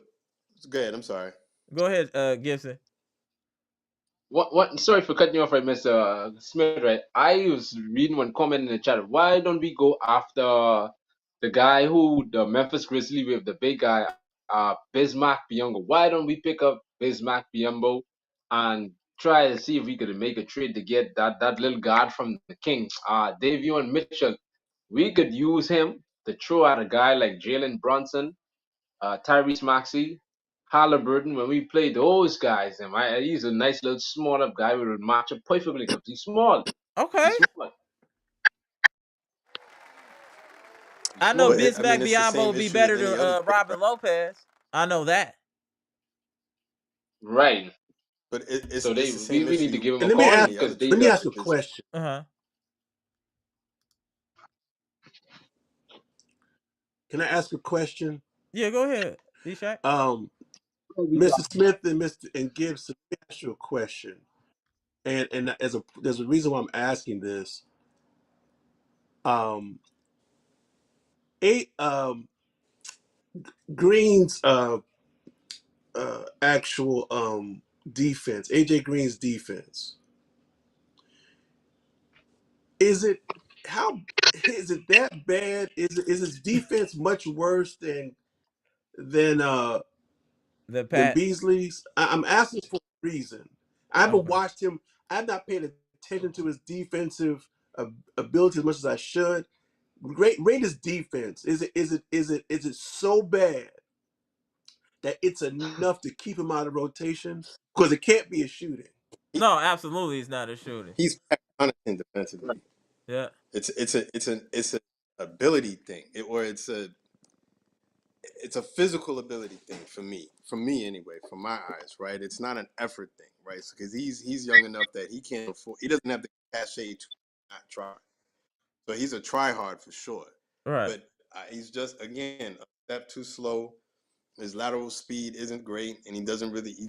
Go ahead. I'm sorry. Go ahead, Gibson. what sorry for cutting you off, right, Mr. Smith, right? I was reading one comment in the chat. Why don't we go after the guy who the Memphis Grizzlies with the big guy, Bismack Biyombo? Why don't we pick up Bismack Biyombo and try to see if we could make a trade to get that little guard from the Kings, Davion Mitchell? We could use him to throw out a guy like Jalen Brunson, Tyrese Maxey, Halliburton. When we play those guys, and he's a nice little small up guy. We would match up perfectly because he's small. Okay. He's small. He's I know small. But I Bismack mean, it's the Biyombo same will be issue with better any than other trade, right? Robin Lopez. I know that. Right. But So it's the same we need to issue give him And a let me with call ask any other because trade, let me ask right? a Because question. Uh-huh. Can I ask a question? Yeah, go ahead, D-Shack. Mr. Smith and Mr. Gibson, let me ask you a question. And there's a reason why I'm asking this. Um, eight Green's actual defense, AJ Green's defense. Is it how is it that bad? Is his defense much worse than The than Pat. Beasley's? I'm asking for a reason. I haven't Okay. watched him. I've not paid attention to his defensive ability as much as I should. Rate his defense. Is it so bad that it's enough to keep him out of rotation? Because it can't be a shooting. he, No, absolutely, he's not a shooter. he's Pat Connaughton defensively. Yeah. It's an ability thing, it's a physical ability thing for me anyway, from my eyes, right? It's not an effort thing, right? Because he's young enough that he doesn't have the cachet to not try. So he's a try hard for sure. Right. But he's just, again, a step too slow. His lateral speed isn't great, and he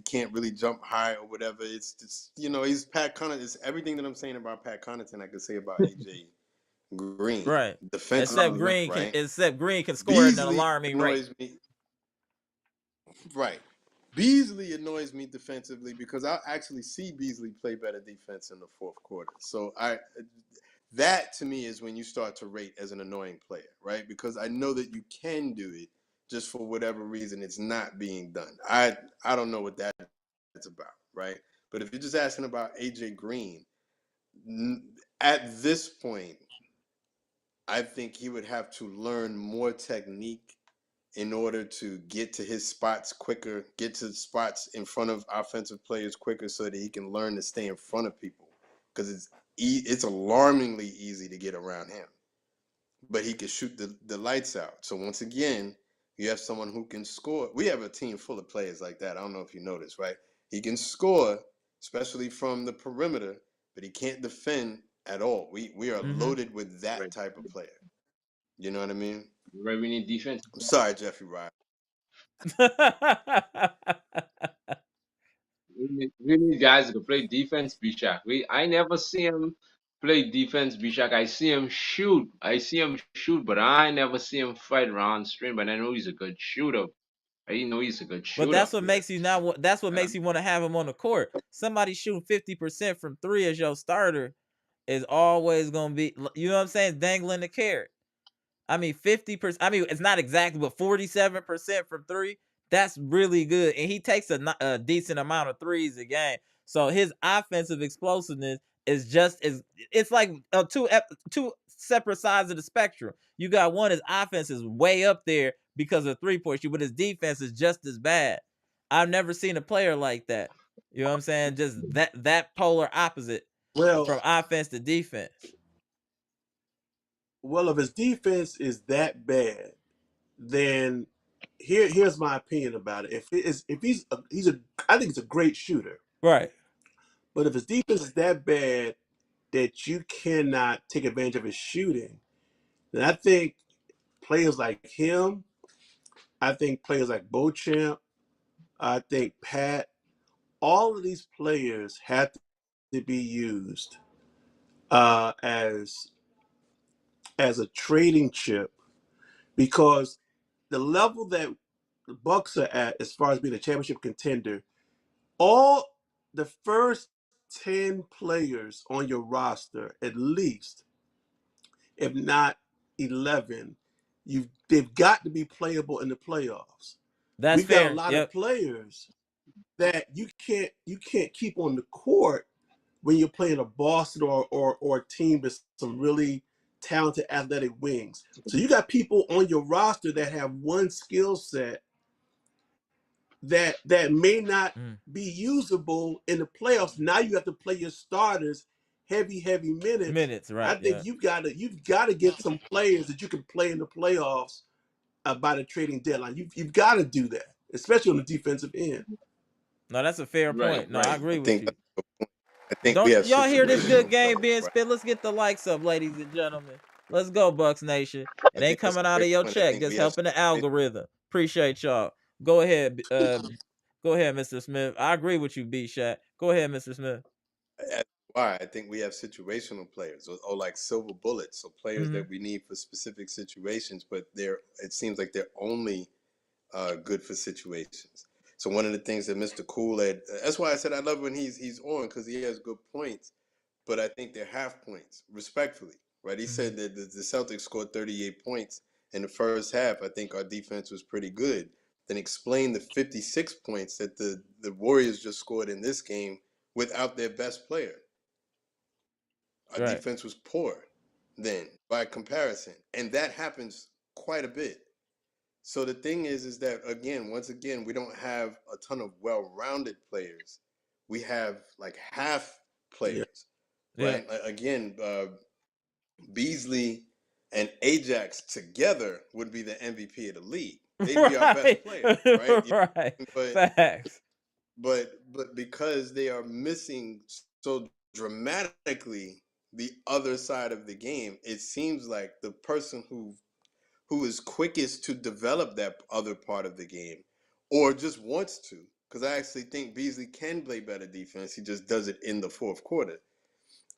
can't really jump high or whatever. It's just, he's Pat Connaughton. It's everything that I'm saying about Pat Connaughton I could say about AJ Green Right. defensively, right? Except Green can score at an Beasley alarming rate. annoys me. Right. Beasley annoys me defensively because I actually see Beasley play better defense in the fourth quarter. So that to me is when you start to rate as an annoying player, right? Because I know that you can do it, just for whatever reason it's not being done. I don't know what that's about, right? But if you're just asking about AJ Green, at this point, I think he would have to learn more technique in order to get to his spots quicker, get to spots in front of offensive players quicker, so that he can learn to stay in front of people. Because it's alarmingly easy to get around him, but he can shoot the lights out. So once again, you have someone who can score. We have a team full of players like that. I don't know if you noticed, right? He can score, especially from the perimeter, but he can't defend at all. We are loaded with that type of player. You know what I mean? Right, we need defense. I'm sorry, Jeffrey Ryan. We need guys who can play defense, Bishak. I never see him play defense, Bishak. I see him shoot. But I never see him fight around string. But I know he's a good shooter. I know he's a good shooter. But that's what makes you that's what makes you want to have him on the court. Somebody shooting 50% from 3 as your starter is always gonna be, you know what I'm saying, dangling the carrot. I mean, 50%. I mean, it's not exactly, but 47% from 3. That's really good, and he takes a decent amount of threes a game. So his offensive explosiveness is just as, it's like two separate sides of the spectrum. You got one, his offense is way up there because of 3-point shoot, but his defense is just as bad. I've never seen a player like that. You know what I'm saying? Just that polar opposite Well, from offense to defense. if his defense is that bad, then here's my opinion about it. If he's I think he's a great shooter. Right. But if his defense is that bad that you cannot take advantage of his shooting, then I think players like him, I think players like Beauchamp, I think Pat, all of these players have to be used as a trading chip, because the level that the Bucks are at as far as being a championship contender, all the first 10 players on your roster, at least, if not 11, they've got to be playable in the playoffs. That's We've got a fair. lot Yep. of players that you can't keep on the court when you're playing a Boston or a team with some really talented athletic wings. So you got people on your roster that have one skill set that may not be usable in the playoffs. Now you have to play your starters heavy minutes. Right. I think you've got to get some players that you can play in the playoffs by the trading deadline. You've got to do that, especially on the defensive end. No, that's a fair point. No, I agree with you. I think we Don't have y'all hear this good situational game players, being right? spit? Let's get the likes up, ladies and gentlemen. Let's go, Bucks Nation. It I ain't think that's a coming out of great your point. I check, think just we have helping the algorithm. Appreciate y'all. Go ahead, Mr. Smith. I agree with you, B Shaq. Go ahead, Mr. Smith. why I think we have situational players, or like silver bullets, or players that we need for specific situations, but it seems like they're only good for situations. So one of the things that Mr. Cool that's why I said I love when he's on, because he has good points, but I think they're half points, respectfully, right? He said that the Celtics scored 38 points in the first half. I think our defense was pretty good. Then explain the 56 points that the Warriors just scored in this game without their best player. Our defense was poor then, by comparison, and that happens quite a bit. So the thing is that, once again, we don't have a ton of well-rounded players. We have like half players, right? Again, Beasley and Ajax together would be the MVP of the league. They'd be our best player, right? Right. Facts. But because they are missing so dramatically the other side of the game, it seems like the person who is quickest to develop that other part of the game, or just wants to, because I actually think Beasley can play better defense. He just does it in the fourth quarter.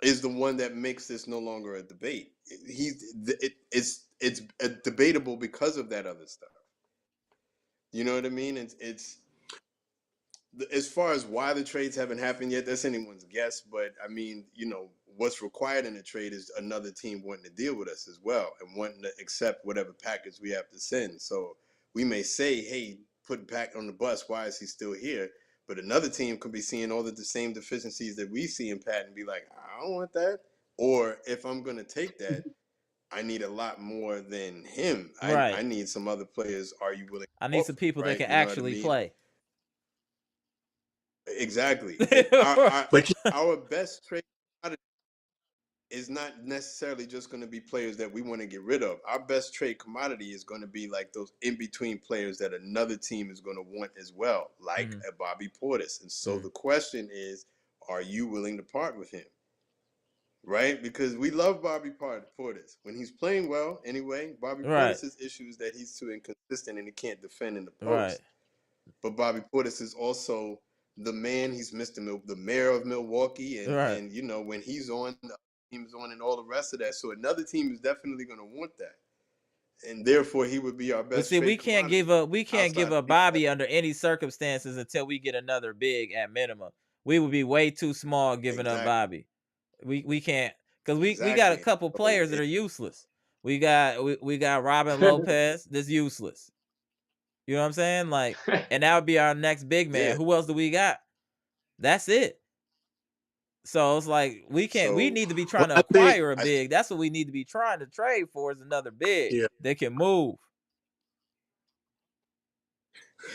Is the one that makes this no longer a debate. It's debatable because of that other stuff. You know what I mean? It's as far as why the trades haven't happened yet, that's anyone's guess. But I mean, what's required in a trade is another team wanting to deal with us as well and wanting to accept whatever package we have to send. So we may say, hey, put Pat on the bus. Why is he still here? But another team could be seeing all the same deficiencies that we see in Pat and be like, I don't want that. Or if I'm going to take that, I need a lot more than him. Right. I need some other players. Are you willing? I need some people that can You know what I actually mean? play. Exactly. Our best trade is not necessarily just going to be players that we want to get rid of. Our best trade commodity is going to be like those in-between players that another team is going to want as well, like a Bobby Portis. And so the question is, are you willing to part with him? Right? Because we love Bobby Portis. When he's playing well, anyway, Bobby Portis' issue is that he's too inconsistent and he can't defend in the post. Right. But Bobby Portis is also the man. He's the mayor of Milwaukee. And when he's on, the team's on and all the rest of that. So another team is definitely going to want that. And therefore, he would be our best. But see, we can't give up Bobby under any circumstances until we get another big at minimum. We would be way too small giving up Bobby. We can't, because we got a couple players that are useless. We got Robin Lopez that's useless. You know what I'm saying? Like, and that would be our next big man. Yeah. Who else do we got? That's it. So it's like we need to be trying to acquire a big. That's what we need to be trying to trade for, is another big that can move.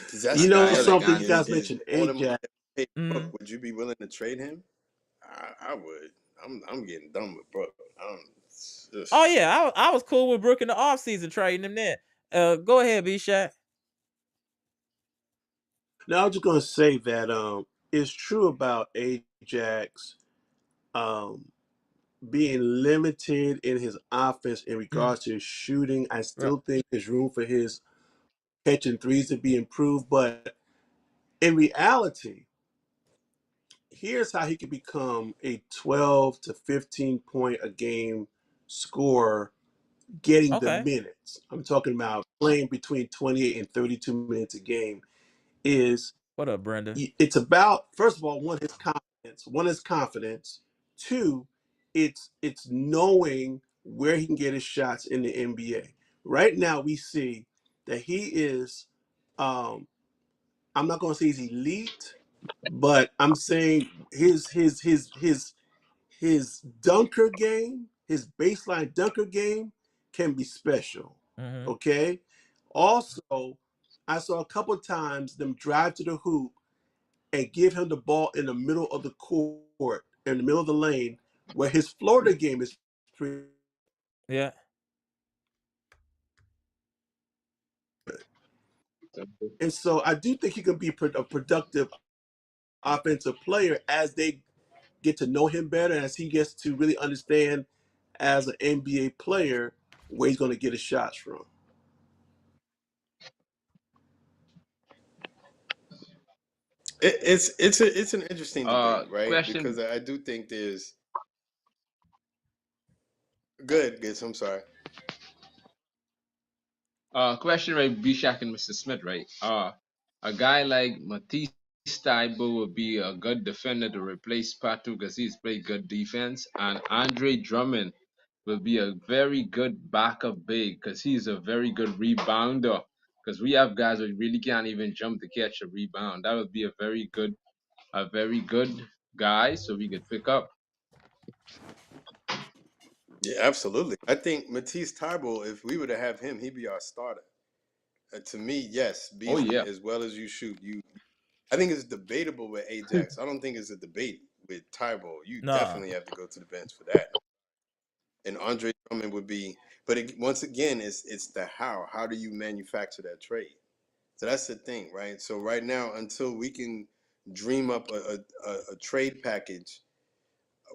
Something you guys mentioned, Ajax. Would you be willing to trade him? I would. I'm getting done with Brook. Oh yeah, I was cool with Brook in the offseason trading him then. Go ahead, B-Shaq. Now I was just gonna say that it's true about Ajax being limited in his offense in regards to his shooting. I still think there's room for his catching threes to be improved, but in reality, here's how he could become a 12 to 15 point a game scorer, getting the minutes. I'm talking about playing between 28 and 32 minutes a game. What up, Brenda? It's about, first of all, one, his confidence. Two, it's knowing where he can get his shots in the NBA. Right now, we see that he is, I'm not going to say he's elite, but I'm saying his dunker game, his baseline dunker game can be special. Okay. Also, I saw a couple of times them drive to the hoop and give him the ball in the middle of the court, in the middle of the lane, where his Florida game is pretty. Yeah. And so I do think he can be a productive offensive player as they get to know him better, as he gets to really understand as an NBA player where he's going to get his shots from. It's an interesting debate, right? Question. Because I do think there's good. I'm sorry. Question, right? B-Shaq and Mr. Smith, right? A guy like Matisse Thybulle would be a good defender to replace Patu because he's played good defense, and Andre Drummond will be a very good backup big because he's a very good rebounder. Because we have guys who really can't even jump to catch a rebound. That would be a very good guy, so we could pick up. Yeah, absolutely. I think Matisse Thybulle, if we were to have him, he'd be our starter. To me, yes, Beasley, as well as you shoot. I think it's debatable with Ajax. I don't think it's a debate with Thybulle. You definitely have to go to the bench for that. And Andre Drummond would be, but once again, it's the how. How do you manufacture that trade? So that's the thing, right? So right now, until we can dream up a trade package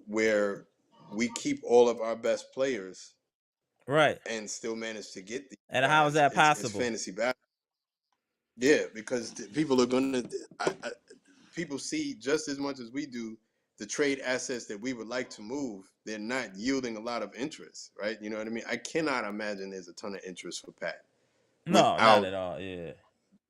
where we keep all of our best players, right, and still manage to get these and how is guys, that it's possible? fantasy basketball. Yeah, because people are gonna, people see just as much as we do the trade assets that we would like to move. They're not yielding a lot of interest, right? You know what I mean? I cannot imagine there's a ton of interest for Pat No, not without at all. Yeah,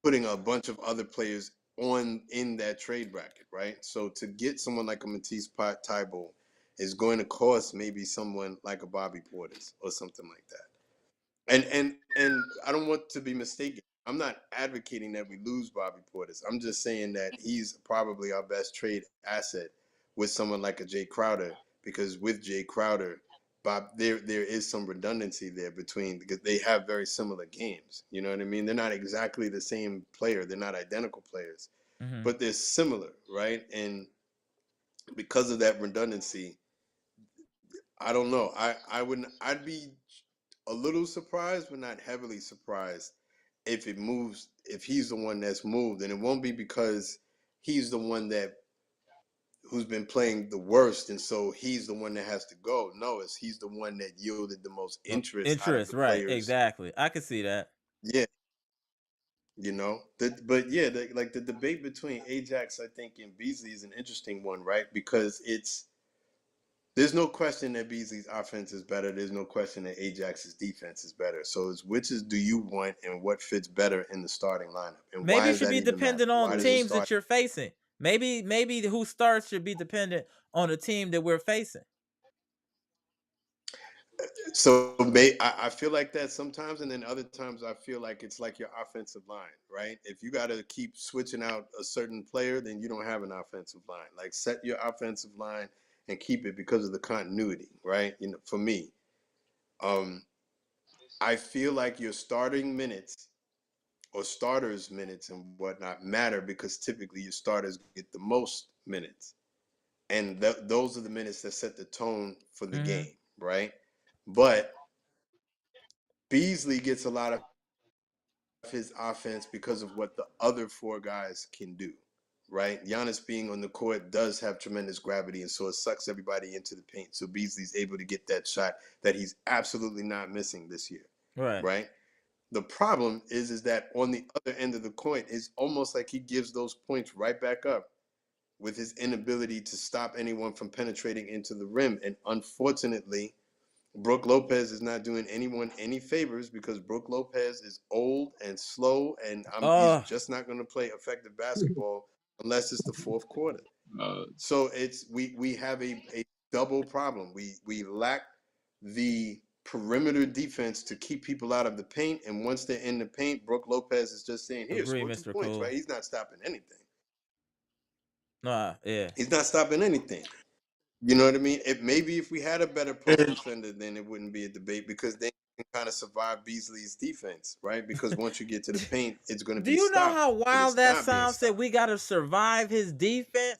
putting a bunch of other players on in that trade bracket, right? So to get someone like a Matisse Thybulle is going to cost maybe someone like a Bobby Portis or something like that. And I don't want to be mistaken. I'm not advocating that we lose Bobby Portis. I'm just saying that he's probably our best trade asset with someone like a Jay Crowder, because with Jay Crowder, Bob, there is some redundancy there between, because they have very similar games. You know what I mean? They're not exactly the same player. They're not identical players, but they're similar, right? And because of that redundancy, I don't know. I'd be a little surprised, but not heavily surprised if it moves, if he's the one that's moved. And it won't be because he's the one who's been playing the worst, and so he's the one that has to go. No, it's he's the one that yielded the most interest out of interest, the right? players. Exactly. I can see that. Yeah, but yeah, like the debate between Ajax, I think, and Beasley is an interesting one, right? Because there's no question that Beasley's offense is better. There's no question that Ajax's defense is better. So it's do you want, and what fits better in the starting lineup? And why Maybe it does should that be even matter? dependent on Why does the teams start? that you're facing. Maybe who starts should be dependent on the team that we're facing. So I feel like that sometimes, and then other times I feel like it's like your offensive line, right? If you got to keep switching out a certain player, then you don't have an offensive line. Like, set your offensive line and keep it because of the continuity, right? You know, for me, um, I feel like your starting minutes or starters' minutes and whatnot matter, because typically your starters get the most minutes, and those are the minutes that set the tone for the game, right? But Beasley gets a lot of his offense because of what the other four guys can do, right? Giannis being on the court does have tremendous gravity, and so it sucks everybody into the paint. So Beasley's able to get that shot that he's absolutely not missing this year, Right. right? The problem is that on the other end of the coin, it's almost like he gives those points right back up with his inability to stop anyone from penetrating into the rim. And unfortunately, Brook Lopez is not doing anyone any favors, because Brook Lopez is old and slow, and he's just not going to play effective basketball unless it's the fourth quarter. So we have a double problem. We lack the perimeter defense to keep people out of the paint, and once they're in the paint, Brook Lopez is just saying, "Here, Agree, score 2 Mr. points," Cool. right? He's not stopping anything. Yeah. He's not stopping anything. You know what I mean? Maybe if we had a better post defender, then it wouldn't be a debate, because then you can kind of survive Beasley's defense, right? Because once you get to the paint, it's going to Do be you know stopped, how but wild it's that not being sounds? That stopped. we got to survive his defense?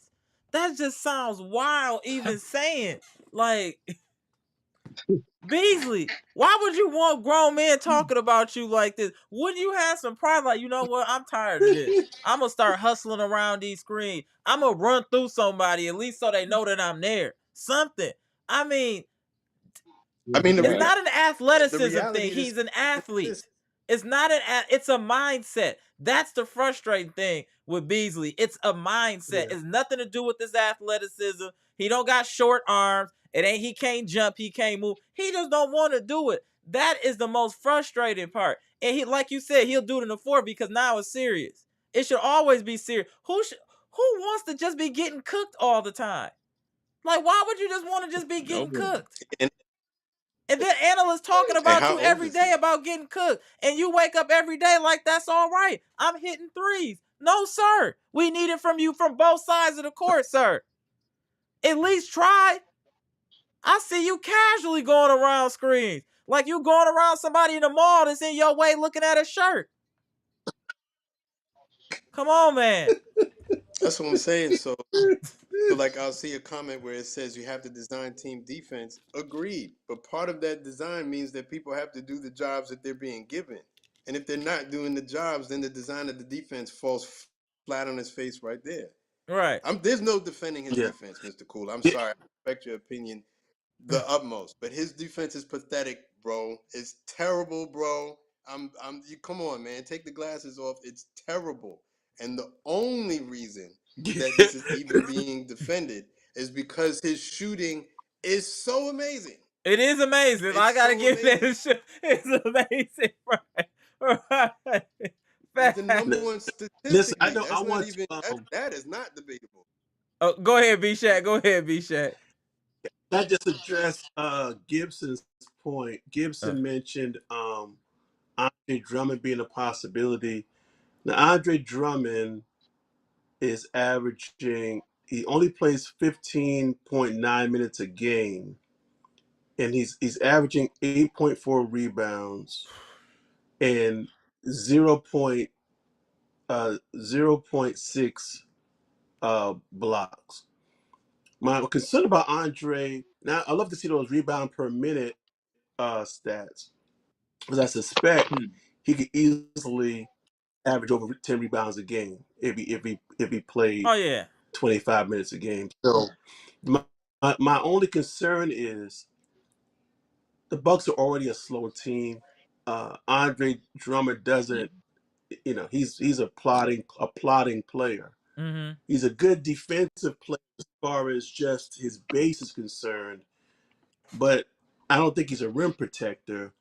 That just sounds wild, even saying. Like, Beasley, why would you want grown men talking about you like this? Wouldn't you have some pride? Like, you know what? I'm tired of this. I'm going to start hustling around these screens. I'm going to run through somebody, at least so they know that I'm there. Something. I mean, I mean, it's not an the athleticism thing. reality He's an is athlete. this. It's not it's a mindset. That's the frustrating thing with Beasley. It's a mindset. Yeah. It's nothing to do with his athleticism. He don't got short arms. It ain't he can't jump, he can't move. He just don't want to do it. That is the most frustrating part. And he, like you said, he'll do it in the fourth because now it's serious. It should always be serious. Who wants to just be getting cooked all the time? Like, why would you just want to just be getting cooked? And, And then analysts talking and about how you old every is he? day about getting cooked. And you wake up every day like that's all right. I'm hitting threes. No, sir. We need it from you from both sides of the court, sir. At least try. I see you casually going around screens. Like you going around somebody in the mall that's in your way looking at a shirt. Come on, man. That's what I'm saying. So like I'll see a comment where it says you have to design team defense. Agreed. But part of that design means that people have to do the jobs that they're being given. And if they're not doing the jobs, then the design of the defense falls flat on his face right there. Right. There's no defending his Yeah. defense, Mr. Cool. I'm Yeah. sorry. I respect your opinion the utmost, but his defense is pathetic, bro. It's terrible, bro. You come on, man. Take the glasses off. It's terrible. And the only reason that this is even being defended is because his shooting is so amazing. It is amazing. It's I gotta so give that amazing. shit. It's amazing, right? He's the Right. number one Listen, I statistically. know. I That's not want even to. that is not debatable. Oh, go ahead, B Shaq. Go ahead, B Shaq. I just address Gibson's point. Uh, Gibson mentioned Andre Drummond being a possibility. Now Andre Drummond is averaging. He only plays 15.9 minutes a game, and he's averaging 8.4 rebounds and 0.6 blocks. My concern about Andre now, I love to see those rebound per minute stats, because I suspect he could easily average over 10 rebounds a game if he played oh yeah. 25 minutes a game. So my only concern is the Bucks are already a slow team. Andre Drummond doesn't, he's a plotting player. Mm-hmm. He's a good defensive player as far as just his base is concerned, but I don't think he's a rim protector.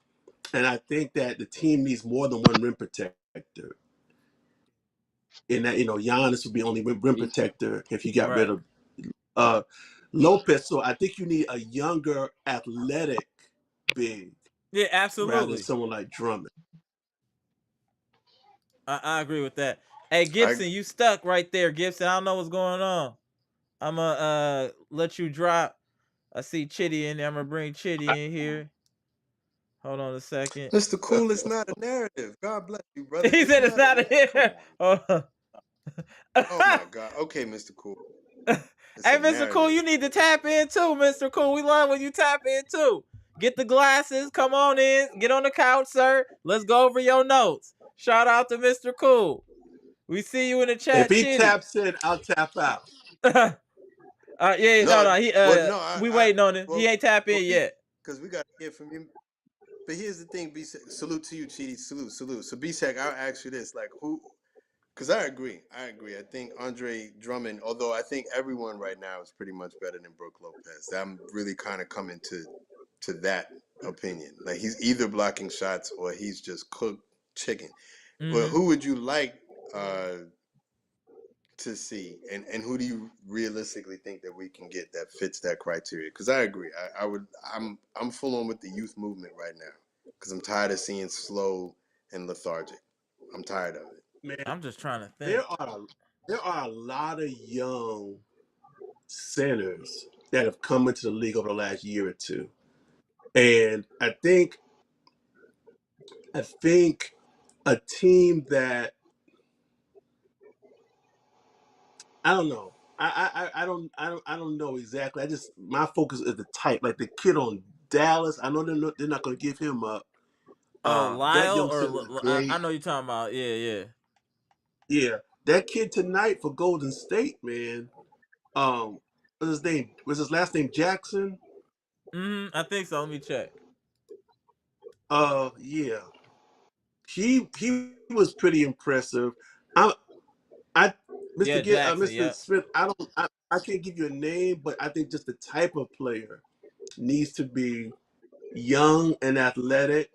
And I think that the team needs more than one rim protector. And that, Giannis would be only rim protector if you got rid Right. of uh, Lopez. So I think you need a younger, athletic big Yeah, rather than absolutely. someone like Drummond. I agree with that. Hey, I Gibson, you stuck right there, Gibson. I don't know what's going on. I'm gonna let you drop. I see Chitty in there. I'm gonna bring Chitty in here. Hold on a second. Mr. Cool, it's not a narrative. God bless you, brother. He It's said it's not a not a come here. on. Oh. Oh my God. Okay, Mr. Cool. It's Hey, a Mr. Cool, narrative. you need to tap in too, Mr. Cool. We love when you tap in too. Get the glasses. Come on in. Get on the couch, sir. Let's go over your notes. Shout out to Mr. Cool. We see you in the If chat, he Chitty. taps in, I'll tap out. Yeah, No, no. He well, no, we waiting on him. He ain't tap in yet. because we got to hear from him. But here's the thing, B. Salute to you, Chidi. Salute. So, B. I'll ask you this: like, who? Because I agree. I think Andre Drummond, although I think everyone right now is pretty much better than Brook Lopez. I'm really kind of coming to that opinion. Like, he's either blocking shots or he's just cooked chicken. Well, who would you like to see, and who do you realistically think that we can get that fits that criteria? Because I agree. I'm full on with the youth movement right now because I'm tired of seeing slow and lethargic. I'm tired of it. Man, I'm just trying to there think. are a lot of young centers that have come into the league over the last year or two. And I think a team that, I don't know. I don't know exactly. My focus is the type, like the kid on Dallas. I know they're not going to give him up. Oh, That Lyle young or center is I great. know you're talking about. Yeah. Yeah, that kid tonight for Golden State, man. What's his name? Was his last name Jackson? I think so. Let me check. Yeah. He was pretty impressive. I I Yeah, Jackson. Mr. Yep. Smith, I can't give you a name, but I think just the type of player needs to be young and athletic.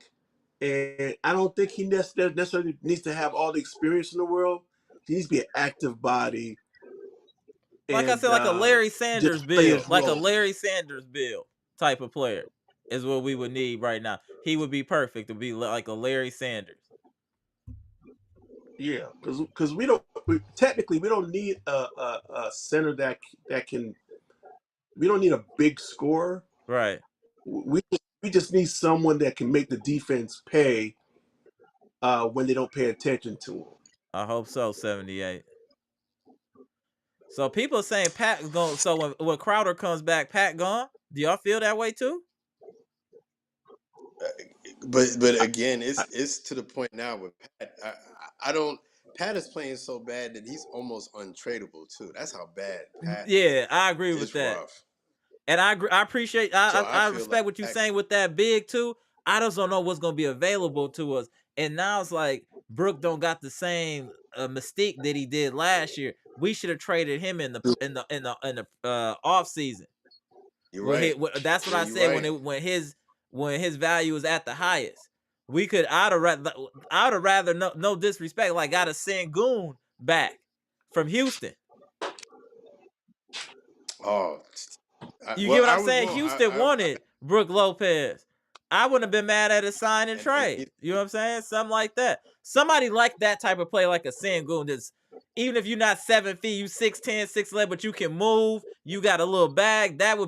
And I don't think he necessarily needs to have all the experience in the world. He needs to be an active body Like I and said, like a Larry Sanders just play build, his like a role. Larry Sanders build type of player is what we would need right now. He would be perfect to be like a Larry Sanders. Yeah, because technically we don't need a center that can. We don't need a big scorer. Right. We just need someone that can make the defense pay when they don't pay attention to him. I hope so. 78. So people are saying Pat is going. So when Crowder comes back, Pat gone. Do y'all feel that way too? But again, it's to the point now with Pat. I don't. Pat is playing so bad that he's almost untradeable too. That's how bad Pat is. Yeah, I agree with It's that. rough. And I appreciate, So I feel like respect what you're Pat, saying with that big too. I just don't know what's gonna be available to us. And now it's like Brook don't got the same mystique that he did last year. We should have traded him in the off season. you're Well, right. that's what Yeah, I you're said right. when his value was at the highest. We could I'd have rather no disrespect, like got a Sengun back from Houston. Oh, You get well, what I I'm was saying? wrong. Houston wanted Brook Lopez. I wouldn't have been mad at a sign and trade. You know what I'm saying? Something like that. Somebody like that type of play, like a Sengun, that's even if you're not 7 feet, you 6'10", 6'11", but you can move. You got a little bag. That's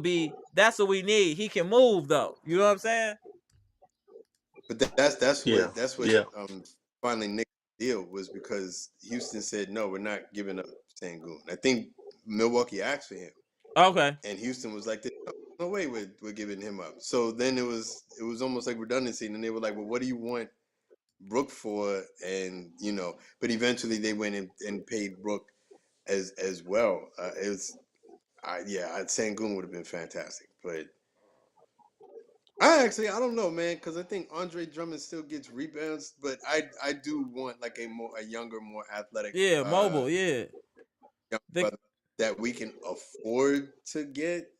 what we need. He can move though. You know what I'm saying? but that's Yeah, what yeah. finally Nick deal was because Houston said no, we're not giving up Sangoon. I think Milwaukee asked for him, Okay. and Houston was like, "No way, we're giving him up." So then it was almost like redundancy, and they were like, "Well, what do you want Brook for?" And but eventually they went and paid Brook as well. It was, Sangoon would have been fantastic, but I don't know, man, because I think Andre Drummond still gets rebounds, but I do want like a younger, more athletic Yeah, mobile. Yeah. young The, brother that we can afford to get.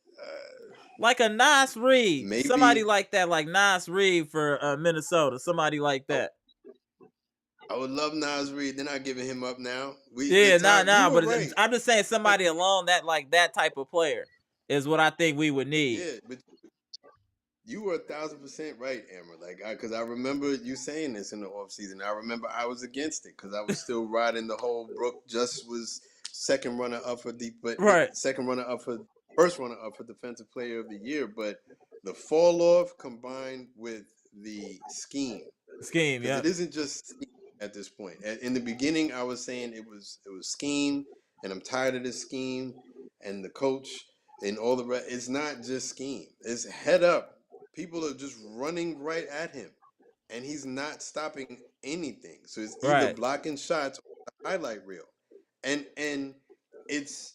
like a Nas Reed. Somebody Maybe like that, like Nas Reed for Minnesota. Somebody like I, that. I would love Nas Reed. They're not giving him up now. The Yeah, time you were but right, I'm just saying somebody along that type of player is what I think we would need. yeah, but you were 1,000% right, Amber. Like, because I remember you saying this in the offseason. I remember I was against it because I was still riding the whole Brook just was second runner up for Right. second runner up for first runner up for defensive player of the year. But the fall off combined with the scheme, Scheme, because yeah. it isn't just scheme at this point. In the beginning, I was saying it was scheme, and I'm tired of this scheme, and the coach and all the rest. It's not just scheme. It's head up. People are just running right at him, and he's not stopping anything. So it's either Right. blocking shots or the highlight reel, and it's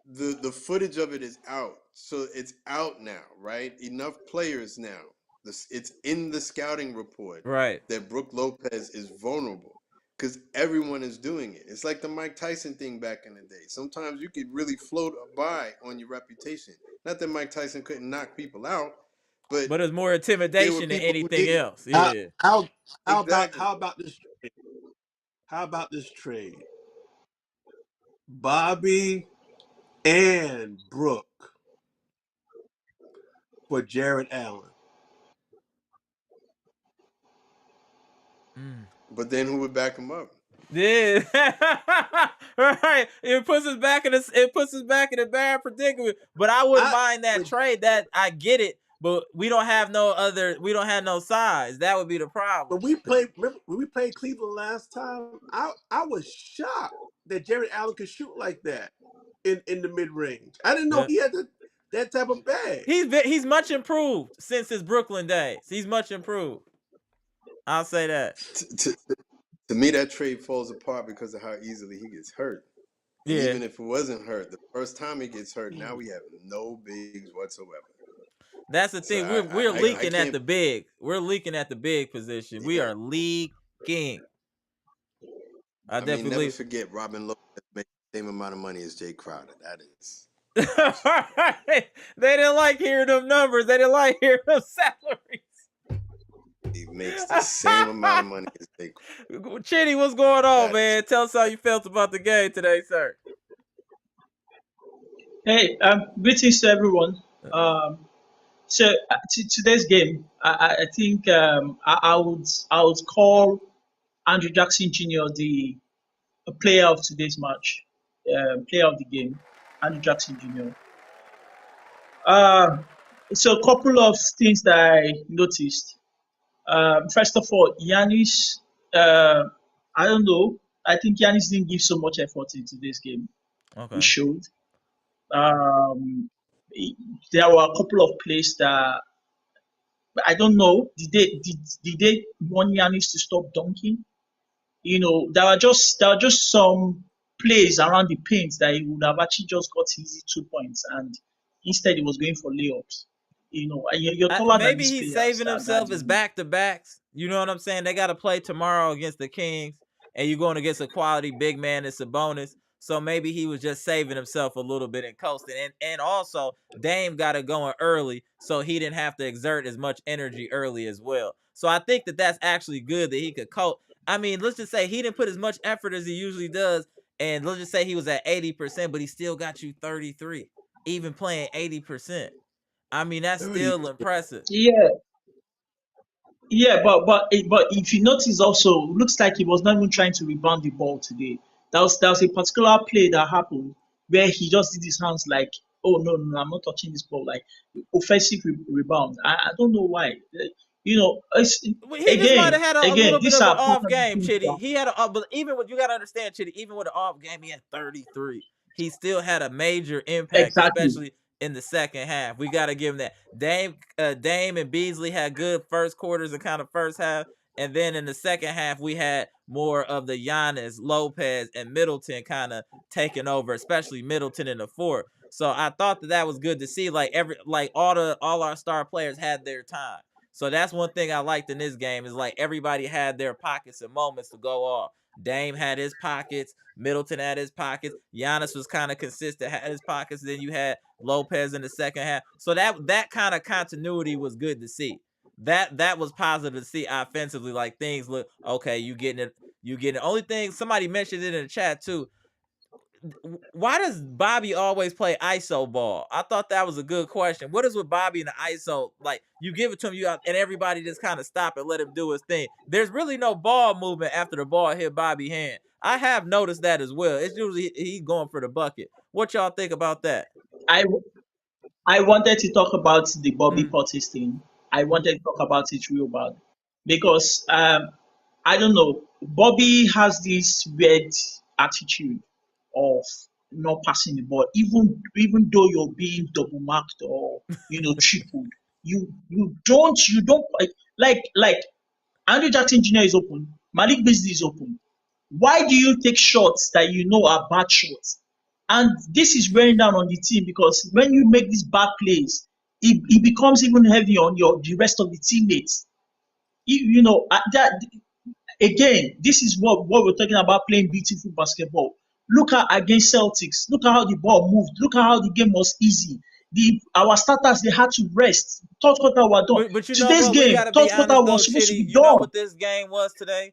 the footage of it is out. So it's out now, right? Enough players now. It's in the scouting report Right. that Brook Lopez is vulnerable because everyone is doing it. It's like the Mike Tyson thing back in the day. Sometimes you could really float by on your reputation. Not that Mike Tyson couldn't knock people out, but But it's more there were intimidation than people who anything didn't. else. How Yeah. how Exactly. how about this trade? How about this trade? Bobby and Brooke for Jared Allen. But then who would back him up? Yeah. Right. It puts us back in a bad predicament. But I wouldn't mind that trade. That I get it. But we don't have no size. That would be the problem. Remember when we played Cleveland last time? I was shocked that Jared Allen could shoot like that in the mid range. I didn't know Yeah. he had that type of bag. He's much improved since his Brooklyn days. He's much improved. I'll say that. To me, that trade falls apart because of how easily he gets hurt. And Yeah. even if it wasn't hurt, the first time he gets hurt, now we have no bigs whatsoever. That's the So thing. We're I leaking at can't. the big. We're leaking at the big position. We Yeah. are leaking. I I mean, definitely never leave. forget Robin Lopez makes the same amount of money as Jay Crowder. That is. They didn't like hearing them numbers. They didn't like hearing them salaries. He makes the same amount of money as Jay Crowder. Chitty, what's going on, That man? Tell us how you felt about the game today, sir. Hey, greetings to everyone. So today's game, I think I would call Andrew Jackson Jr. the player of today's match, player of the game, Andrew Jackson Jr. So a couple of things that I noticed. First of all, Giannis. I don't know. I think Giannis didn't give so much effort in today's game. He Okay. showed. Um, there were a couple of plays that I don't know. Did they want Giannis to stop dunking? There are just some plays around the paint that he would have actually just got easy 2 points, and instead he was going for layups. And you're taller than Maybe these he's players saving that are himself as doing back to backs. You know what I'm saying? They got to play tomorrow against the Kings, and you're going against a quality big man. It's a bonus. So maybe he was just saving himself a little bit and coasting. And also Dame got it going early, so he didn't have to exert as much energy early as well. So I think that that's actually good that he could coast. I mean, let's just say he didn't put as much effort as he usually does, and let's just say he was at 80%, but he still got you 33, even playing 80%. I mean, that's 30. still impressive. Yeah, yeah, but if you notice also, looks like he was not even trying to rebound the ball today. That was a particular play that happened where he just did his hands like, oh no, no, I'm not touching this ball, like offensive rebound. I don't know why. It's, He just might have had a again, little bit these of an are part off of the game, things Chitty. that He had but even with you got to understand, Chitty. Even with an off game, he had 33. He still had a major impact, exactly. especially in the second half. We got to give him that. Dame and Beasley had good first quarters and kind of first half, and then in the second half we had more of the Giannis, Lopez, and Middleton kind of taking over, especially Middleton in the fourth. So I thought that was good to see. All our star players had their time. So that's one thing I liked in this game is like everybody had their pockets and moments to go off. Dame had his pockets, Middleton had his pockets, Giannis was kind of consistent, had his pockets. Then you had Lopez in the second half. So that kind of continuity was good to see. That was positive to see offensively. Like things look okay. You getting it. You getting it. Only thing somebody mentioned it in the chat too. Why does Bobby always play ISO ball? I thought that was a good question. What is with Bobby and the ISO? Like you give it to him, and everybody just kind of stop and let him do his thing. There's really no ball movement after the ball hit Bobby's hand. I have noticed that as well. It's usually he's going for the bucket. What y'all think about that? I I wanted to talk about the Bobby Mm. Portis thing. I wanted to talk about it real bad because I don't know. Bobby has this weird attitude of not passing the ball, even though you're being double marked or tripled. You don't like Andrew Jackson Jr. is open, Malik Beasley is open. Why do you take shots that you know are bad shots? And this is wearing down on the team because when you make these bad plays, it becomes even heavy on the rest of the teammates. That again, this is what we're talking about, playing beautiful basketball. Look at against Celtics. Look at how the ball moved. Look at how the game was easy. Our starters, they had to rest. Third quarter were done. But you know Today's what? We game, got to third be quarter honest though, was supposed to Chitty. be You know done. what this game was today?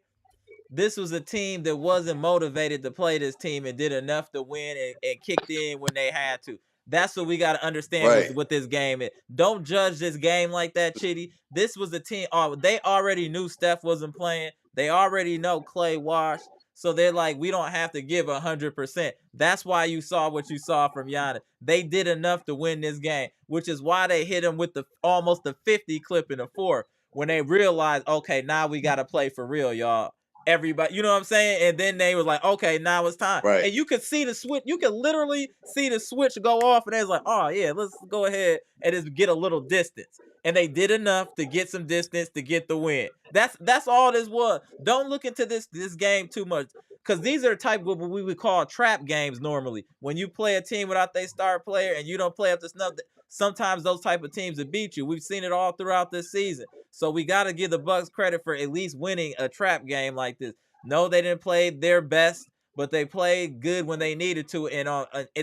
This was a team that wasn't motivated to play this team and did enough to win and kicked in when they had to. That's what we got to understand Right. what this game is. Don't judge this game like that, Chitty. This was a team. They already knew Steph wasn't playing. They already know Clay washed. So they're like, we don't have to give 100%. That's why you saw what you saw from Giannis. They did enough to win this game, which is why they hit him with almost the 50 clip in the fourth when they realized, okay, now we got to play for real, y'all. Everybody, you know what I'm saying? And then they was like, okay, now it's time. Right. And you could see the switch. You could literally see the switch go off, and they was like, oh yeah, let's go ahead and just get a little distance. And they did enough to get some distance to get the win. That's all this was. Don't look into this game too much. Because these are type of what we would call trap games normally. When you play a team without their star player and you don't play up to snuff, sometimes those type of teams will beat you. We've seen it all throughout this season. So we got to give the Bucks credit for at least winning a trap game like this. No, they didn't play their best, but they played good when they needed to. And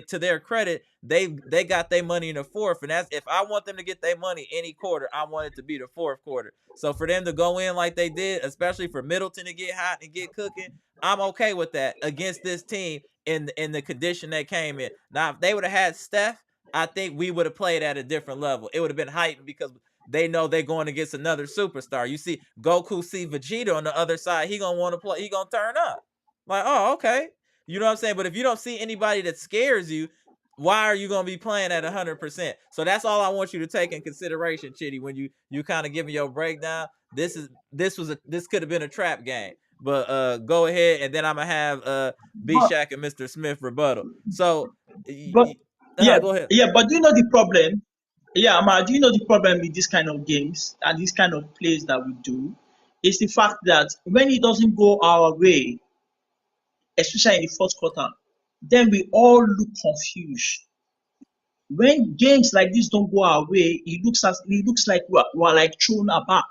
to their credit, they got their money in the fourth. And that's if I want them to get their money any quarter, I want it to be the fourth quarter. So for them to go in like they did, especially for Middleton to get hot and get cooking, I'm okay with that against this team in the condition they came in. Now, if they would have had Steph, I think we would have played at a different level. It would have been heightened because they know they're going against another superstar. You see Goku see Vegeta on the other side, he gonna want to play, he gonna turn up. Like, oh, okay. You know what I'm saying? But if you don't see anybody that scares you, why are you gonna be playing at 100%? So that's all I want you to take in consideration, Chitty, when you kind of giving your breakdown. This could have been a trap game. But go ahead, and then I'm gonna have B But Shack and Mr. Smith rebuttal. So but yeah, go ahead. yeah. But do you know the problem? Yeah, Amara, do you know the problem with this kind of games and this kind of plays that we do? Is the fact that when it doesn't go our way, especially in the fourth quarter, then we all look confused. When games like this don't go our way, it looks like we're like thrown aback.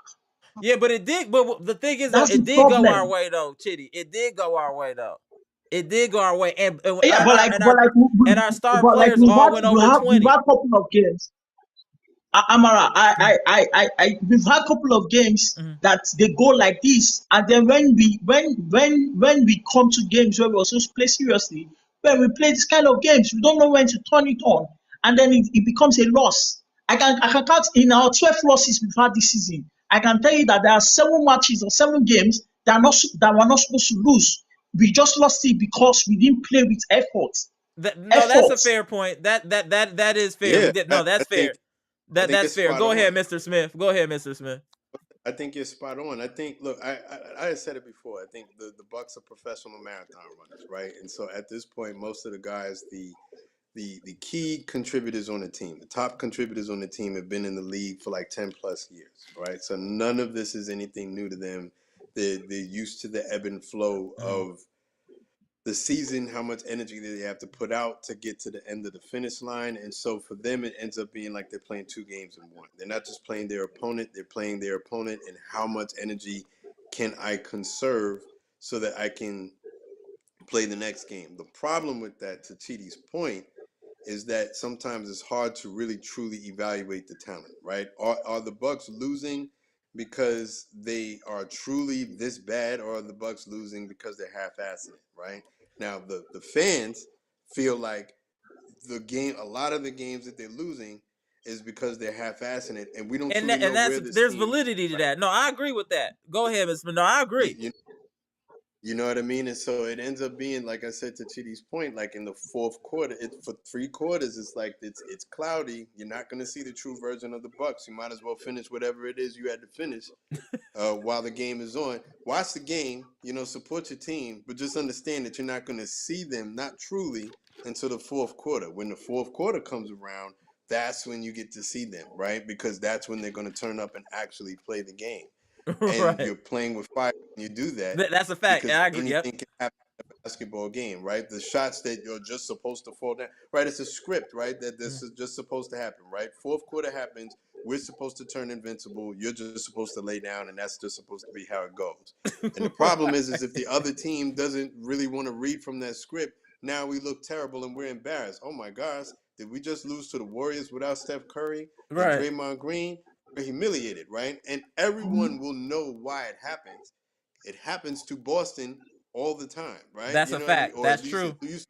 Yeah, but it did. But the thing is, though, That's the it did go our problem. way, though, Chitty. It did go our way, though. It did go our way, and Yeah, but like, but like, and our star but like players all went over we've 20. had couple of games. Amara, we've had a couple of games Mhm. that they go like this, and then when we come to games where we also play seriously, when we play this kind of games, we don't know when to turn it on, and then it becomes a loss. I can count in our 12 losses we've had this season. I can tell you that there are 7 matches or 7 games that we're not supposed to lose. We just lost it because we didn't play with effort. No, that's a Effort. fair point. That is fair. We Yeah, did no, I that's fair. think I think That's it's fair. spot Go ahead, on. Mr. Smith. Go ahead, Mr. Smith. I think you're spot on. I think, look, I said it before. I think the Bucks are professional marathon runners, right? And so at this point, most of the guys, the key contributors on the team, the top contributors on the team, have been in the league for like 10+ years, right? So none of this is anything new to them. They're used to the ebb and flow of the season, how much energy they have to put out to get to the end of the finish line. And so for them, it ends up being like they're playing 2 games in one. They're not just playing their opponent, they're playing their opponent and how much energy can I conserve so that I can play the next game. The problem with that, to Chidi's point, is that sometimes it's hard to really truly evaluate the talent, right? Are the Bucks losing because they are truly this bad, or are the Bucks losing because they're half-assing it, right? Now the fans feel like a lot of the games that they're losing is because they're half-assing it, and we don't truly know where this There's team, validity to right? that. No, I agree with that. Go ahead, Mr. No, I You, agree. you You know what I mean? And so it ends up being, like I said to Chidi's point, like in the fourth quarter, for 3 quarters, it's like it's cloudy. You're not going to see the true version of the Bucks. You might as well finish whatever it is you had to finish while the game is on. Watch the game, support your team, but just understand that you're not going to see them, not truly, until the fourth quarter. When the fourth quarter comes around, that's when you get to see them, right? Because that's when they're going to turn up and actually play the game. And Right. you're playing with fire when you do that, That's a fact. because I agree. Yep. anything can happen in a basketball game, right? The shots that you're just supposed to fall down, right? It's a script, right? That this is just supposed to happen, right? Fourth quarter happens. We're supposed to turn invincible. You're just supposed to lay down, and that's just supposed to be how it goes. And the problem is if the other team doesn't really want to read from that script, now we look terrible and we're embarrassed. Oh my gosh, did we just lose to the Warriors without Steph Curry and Right. Draymond Green? We're humiliated, right? And everyone will know why it happens. It happens to Boston all the time, right? That's You a know what I mean? fact. Or at That's least true. it used,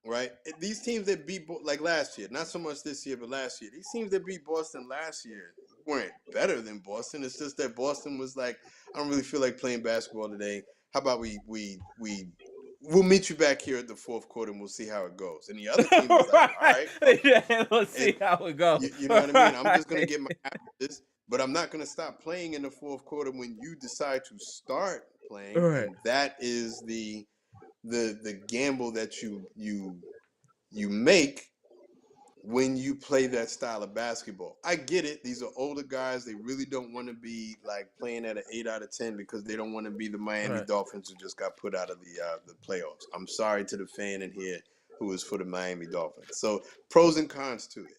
right? These teams that beat, like last year, not so much this year, but last year, these teams that beat Boston last year weren't better than Boston. It's just that Boston was like, I don't really feel like playing basketball today. How about we'll meet you back here at the fourth quarter and we'll see how it goes. And the other team was like, all Right. right, fine. Yeah, let's see And how it goes. you know what I mean? I'm just gonna Right. get my averages, but I'm not gonna stop playing in the fourth quarter when you decide to start playing, Right. and that is the gamble that you make when you play that style of basketball. I get it. These are older guys. They really don't want to be like playing at an 8 out of 10 because they don't want to be the Miami Right. Dolphins who just got put out of the playoffs. I'm sorry to the fan in here who is for the Miami Dolphins. So pros and cons to it.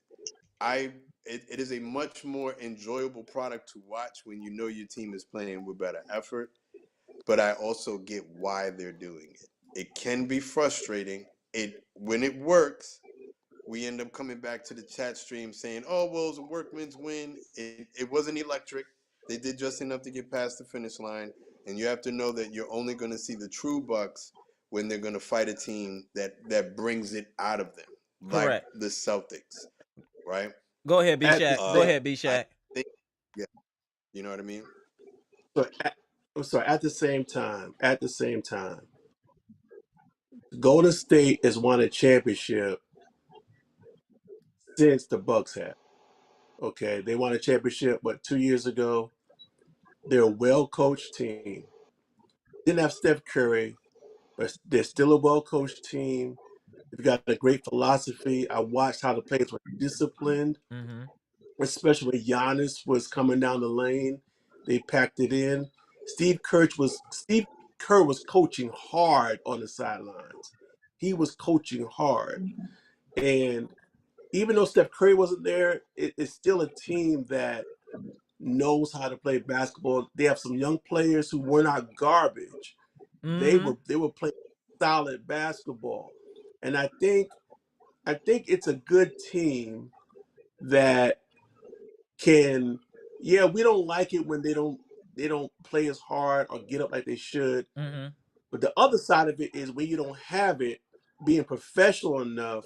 It is a much more enjoyable product to watch when you know your team is playing with better effort, but I also get why they're doing it. It can be frustrating. When it works, we end up coming back to the chat stream saying, "Oh, well, it was a workman's win. It wasn't electric. They did just enough to get past the finish line." And you have to know that you're only going to see the true Bucks when they're going to fight a team that brings it out of them, like Correct. the Celtics, right? Go ahead, B At the Shack. Go same, ahead, B I Shack. think, yeah, you know what I mean? so at, I'm sorry. At the same time, Golden State has won a championship since the Bucks have. Okay, they won a championship, 2 years ago. They're a well coached team. Didn't have Steph Curry, but they're still a well-coached team. They've got a great philosophy. I watched how the players were disciplined, especially when Giannis was coming down the lane. They packed it in. Steve Kerr was coaching hard on the sidelines. He was coaching hard. And even though Steph Curry wasn't there, it's still a team that knows how to play basketball. They have some young players who were not garbage. They were playing solid basketball. And I think it's a good team that can, yeah, we don't like it when they don't play as hard or get up like they should. But the other side of it is when you don't have it, being professional enough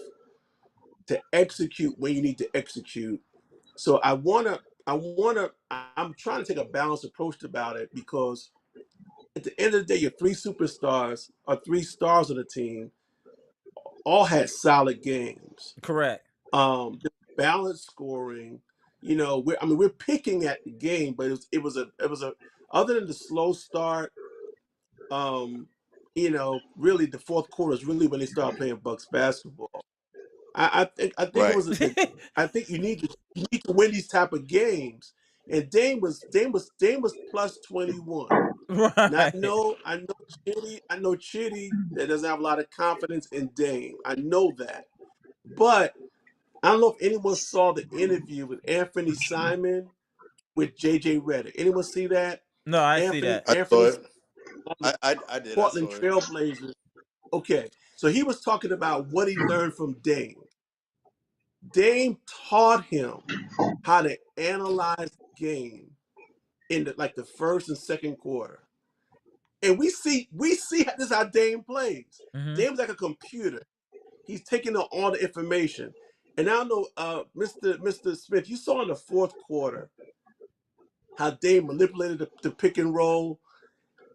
to execute when you need to execute. So I'm trying to take a balanced approach about it, because at the end of the day, your three superstars or three stars of the team all had solid games. Correct. The balanced scoring, we're picking at the game, but it was a other than the slow start, really the fourth quarter is really when they start playing Bucks basketball. I think it Right. was I think you need to win these type of games. And Dame was plus 21. Not Right. no, I know Chitty that doesn't have a lot of confidence in Dame. I know that. But I don't know if anyone saw the interview with Anthony Simon with JJ Redick. Anyone see that? No, I see Anthony that. I saw Anthony it. on the I did. I Portland saw it. Trailblazers. Okay. So he was talking about what he learned from Dame. Dame taught him how to analyze the game in the first and second quarter. And we see this is how Dame plays. Dame's like a computer. He's taking all the information. And I don't know, Mr. Smith, you saw in the fourth quarter how Dame manipulated the pick and roll.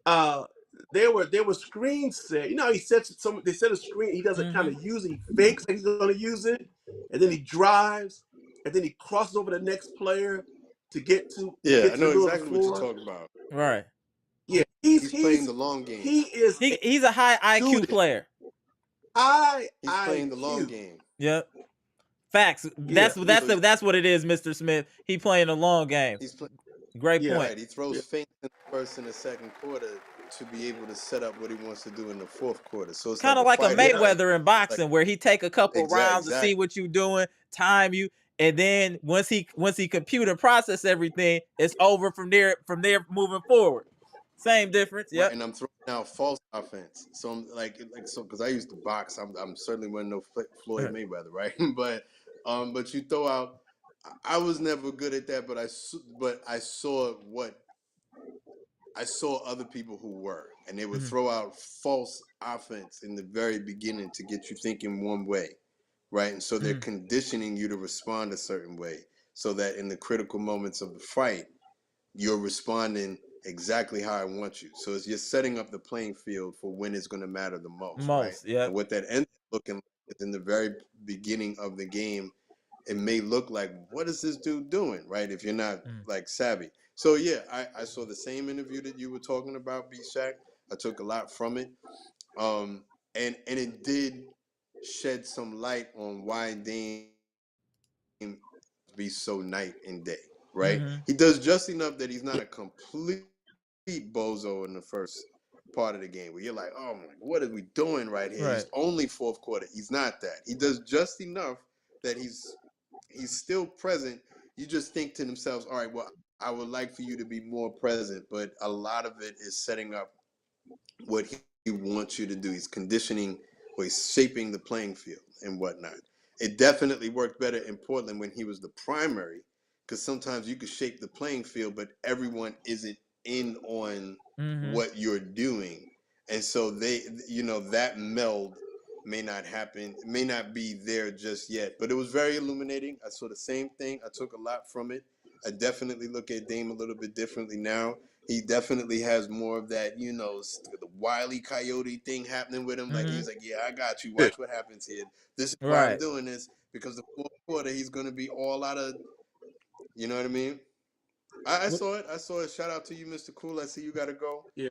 Uh, there were screens set. You know, they set a screen. He doesn't kind of use it. He fakes like he's going to use it, and then he drives, and then he crosses over the next player to get to Yeah, I the know middle of the exactly what you're floor. talking about. Right. Yeah, He's playing the long game. he is a He's a high IQ student. player. High He's playing the long IQ. game. Yep. Facts. Yeah, That's what it is, Mr. Smith. He playing a long game. He's playing Great yeah, point. right. He throws feints in the first and the second quarter to be able to set up what he wants to do in the fourth quarter. So it's Kind like of a like a fighter yeah, play. Mayweather in boxing, where he take a couple rounds to see Exactly. what you doing, time you, and then once he computer process everything, it's over from there moving forward. Same difference. Right, Yep. and I'm throwing out false offense. So I'm like so because I used to box. I'm certainly wasn't no Floyd Mayweather, right? but you throw out. I was never good at that, but I saw other people who were, and they would throw out false offense in the very beginning to get you thinking one way, right? And so they're conditioning you to respond a certain way, so that in the critical moments of the fight, you're responding exactly how I want you. So you're setting up the playing field for when it's going to matter the most, right? Yep. And what that ends up looking like is in the very beginning of the game, it may look like, what is this dude doing, right? If you're not like savvy. So yeah, I saw the same interview that you were talking about, B-Shack. I took a lot from it. And it did shed some light on why Dame be so night and day, right? He does just enough that he's not a complete bozo in the first part of the game where you're like, oh my, what are we doing right here? Right. He's only fourth quarter. He's not that. He does just enough that he's still present. You just think to themselves, all right, well, I would like for you to be more present, but a lot of it is setting up what he wants you to do. He's conditioning or he's shaping the playing field and whatnot. It definitely worked better in Portland when he was the primary, because sometimes you could shape the playing field, but everyone isn't in on what you're doing. And so that meld may not happen, may not be there just yet. But it was very illuminating. I saw the same thing. I took a lot from it. I definitely look at Dame a little bit differently now. He definitely has more of that, the Wile E. Coyote thing happening with him. Like he's like, yeah, I got you. Watch what happens here. This is why I'm doing this, because the fourth quarter he's going to be all out of, you know what I mean? I saw it. Shout out to you, Mr. Cool. I see you got to go. yeah.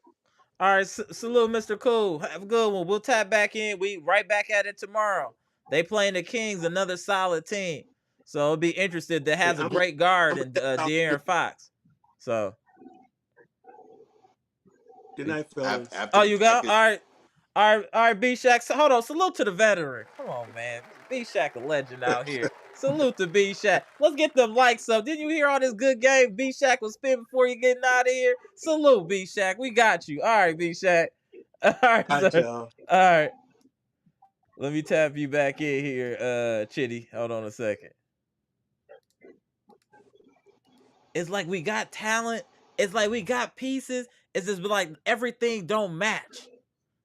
All right, salute, Mr. Cool. Have a good one. We'll tap back in. We right back at it tomorrow. They playing the Kings, another solid team. So I'll be interested. That Yeah, has a great guard I'm in gonna De'Aaron Fox. So, Good night, fellas. after oh, the you got package. all right. All right, B Shack. So, hold on. Salute to the veteran. Come on, man. B Shack, a legend out here. Salute to B Shack. Let's get them likes up. Didn't you hear all this good game B Shack was spitting before you getting out of here? Salute, B Shack. We got you. All right, B Shack. All right, All right, sir. y'all. All right. Let me tap you back in here, Chitty. Hold on a second. It's like we got talent. It's like we got pieces. It's just like everything don't match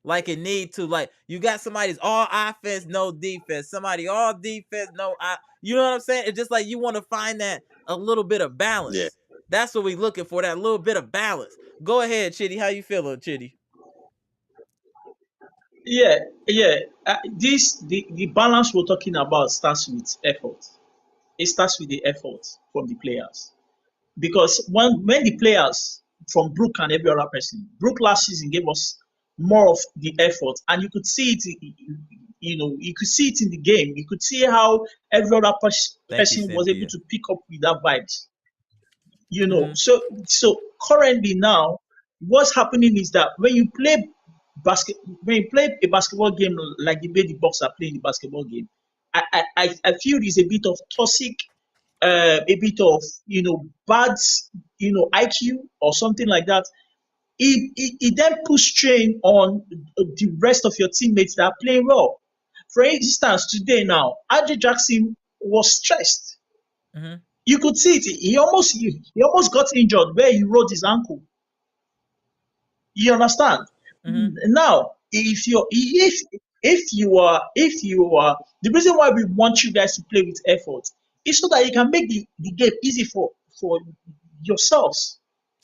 like it need to. Like you got somebody's all offense, no defense. Somebody all defense, no. You know what I'm saying? It's just like you want to find that a little bit of Yeah. balance. That's what we looking for. That little bit of balance. Go ahead, Chitty. How you feeling, Chitty? Yeah, yeah. The balance we're talking about starts with effort. It starts with the effort from the players. Because when the players from Brook and every other person, Brook last season gave us more of the effort, and you could see it. You could see it in the game. You could see how every other Thank you, person was able Cynthia. to pick up with that vibes. Mm-hmm. So currently now, what's happening is that when you play a basketball game like the way the Bucks are playing the basketball game, I feel there's a bit of toxic, a bit of bad IQ or something like that. It then puts strain on the rest of your teammates that are playing well. For instance, today now, RJ Jackson was stressed. Mm-hmm. You could see it. He almost got injured where he rolled his ankle. You understand? Mm-hmm. Now, if you are the reason why we want you guys to play with effort is so that you can make the game easy for yourselves.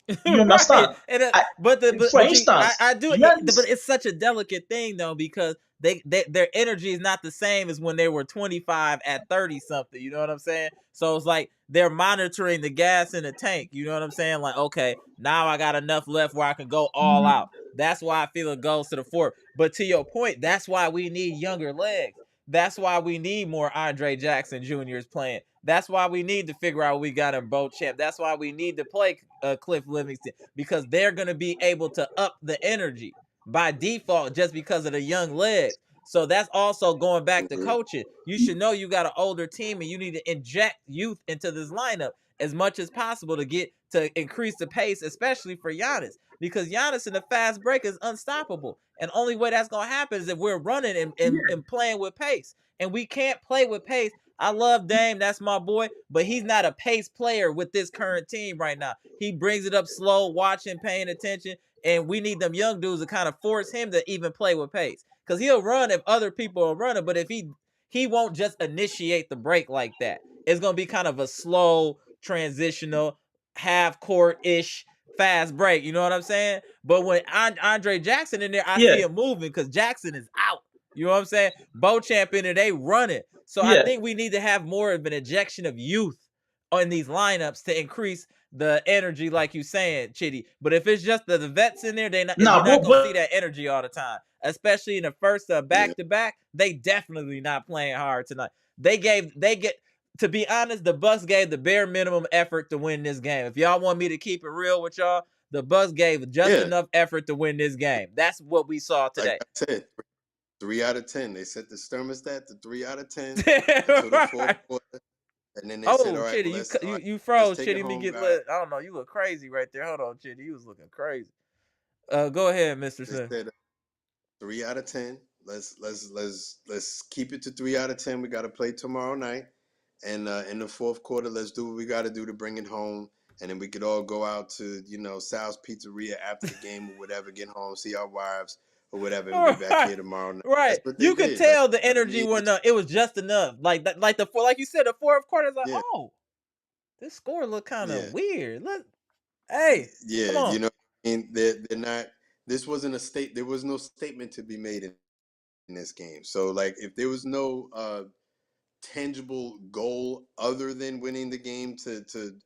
You Right, understand? and I, for but you, instance, I do, but Giannis, it's such a delicate thing though because they their energy is not the same as when they were 25 at 30 something. You know what I'm saying? So it's like they're monitoring the gas in the tank. You know what I'm saying? Like, okay, now I got enough left where I can go all out. That's why I feel it goes to the fourth. But to your point, that's why we need younger legs. That's why we need more Andre Jackson Juniors playing. That's why we need to figure out what we got in Beauchamp. That's why we need to play Cliff Livingston because they're going to be able to up the energy by default just because of the young legs. So that's also going back to Mhm. coaching. You should know you got an older team and you need to inject youth into this lineup as much as possible to increase the pace, especially for Giannis. Because Giannis in the fast break is unstoppable. And only way that's gonna happen is if we're running and playing with pace. And we can't play with pace. I love Dame, that's my boy, but he's not a pace player with this current team right now. He brings it up slow, watching, paying attention, and we need them young dudes to kind of force him to even play with pace. Because he'll run if other people are running, but if he won't just initiate the break like that. It's gonna be kind of a slow, transitional, half court ish fast break. You know what I'm saying? But when Andre Jackson in there, I yeah, see him moving because Jackson is out. You know what I'm saying? Beauchamp in there, they run it. So I yeah. think we need to have more of an injection of youth on these lineups to increase the energy, like you saying, Chitty. But if it's just the vets in there, you're Now, not gonna see that energy all the time. Especially in the first Yeah. back to back, they definitely not playing hard tonight. They get to be honest, the Bucks gave the bare minimum effort to win this game. If y'all want me to keep it real with y'all, the Bucks gave just Yeah. enough effort to win this game. That's what we saw Like today. I said, 3 out of 10. They set the thermostat to 3 out of 10 until the fourth Right. quarter, and then they said, Oh, "All right, Chitty, let's all right, you let's froze, take it Chitty. Me home, get guys." lit. I don't know. You look crazy right there. Hold on, Chitty. You was looking crazy. Go ahead, Mister They Sin. said 3 out of 10. Let's keep it to 3 out of 10. We got to play tomorrow night, and in the fourth quarter, let's do what we got to do to bring it home, and then we could all go out to Sal's Pizzeria after the game or whatever, get home, see our wives or whatever, and All be back right, here tomorrow night. That's right. what they You could did. Like tell the I energy mean, wasn't. It was just enough. Like you said, the fourth quarter is like, yeah, oh, this score look kind of yeah, weird. Hey, come yeah. on. And they're not. This wasn't a state. There was no statement to be made in this game. So like, if there was no tangible goal other than winning the game to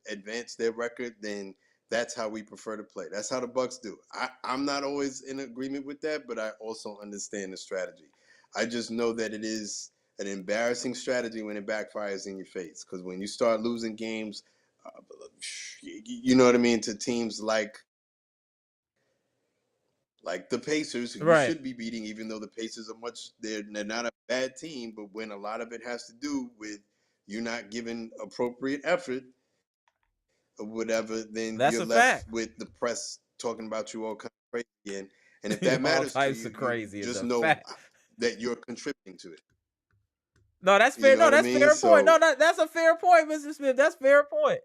advance their record, then That's how we prefer to play. That's how the Bucks do. I'm not always in agreement with that, but I also understand the strategy. I just know that it is an embarrassing strategy when it backfires in your face. Because when you start losing games, you know what I mean, to teams like the Pacers, who you Right. should be beating, even though the Pacers are they're not a bad team, but when a lot of it has to do with you not giving appropriate effort or whatever, then That's you're a left fact. with the press talking about you all kind of crazy again. And if that All matters to types you, of you crazy is just a know fact. that you're contributing to it. No, that's You fair. know No, what I that's mean? fair point. So, That's a fair point, Mr. Smith. That's fair point.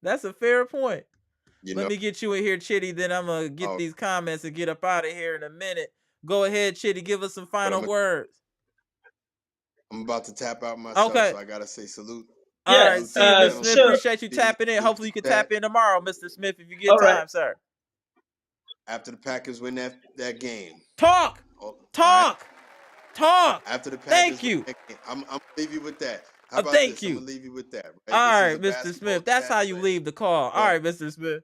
That's a fair point. you Let know, me get you in here, Chitty. Then I'm gonna get these comments and get up out of here in a minute. Go ahead, Chitty. Give us some final words. I'm about to tap out myself, Okay. so I gotta say salute. All Yeah. right. See you, Mr. Smith. So Appreciate you tapping in. Hopefully you can tap in tomorrow, Mr. Smith, if you get all right. time, sir. After the Packers win that game. Talk. Talk. Talk. After the Packers Thank you. win that game, I'm gonna leave you with that. How about Thank this? you. I'm gonna leave you with that. Right? All This right, is a Mr. basketball Smith. That's chat, how you leave the call. All right, Mr. Smith.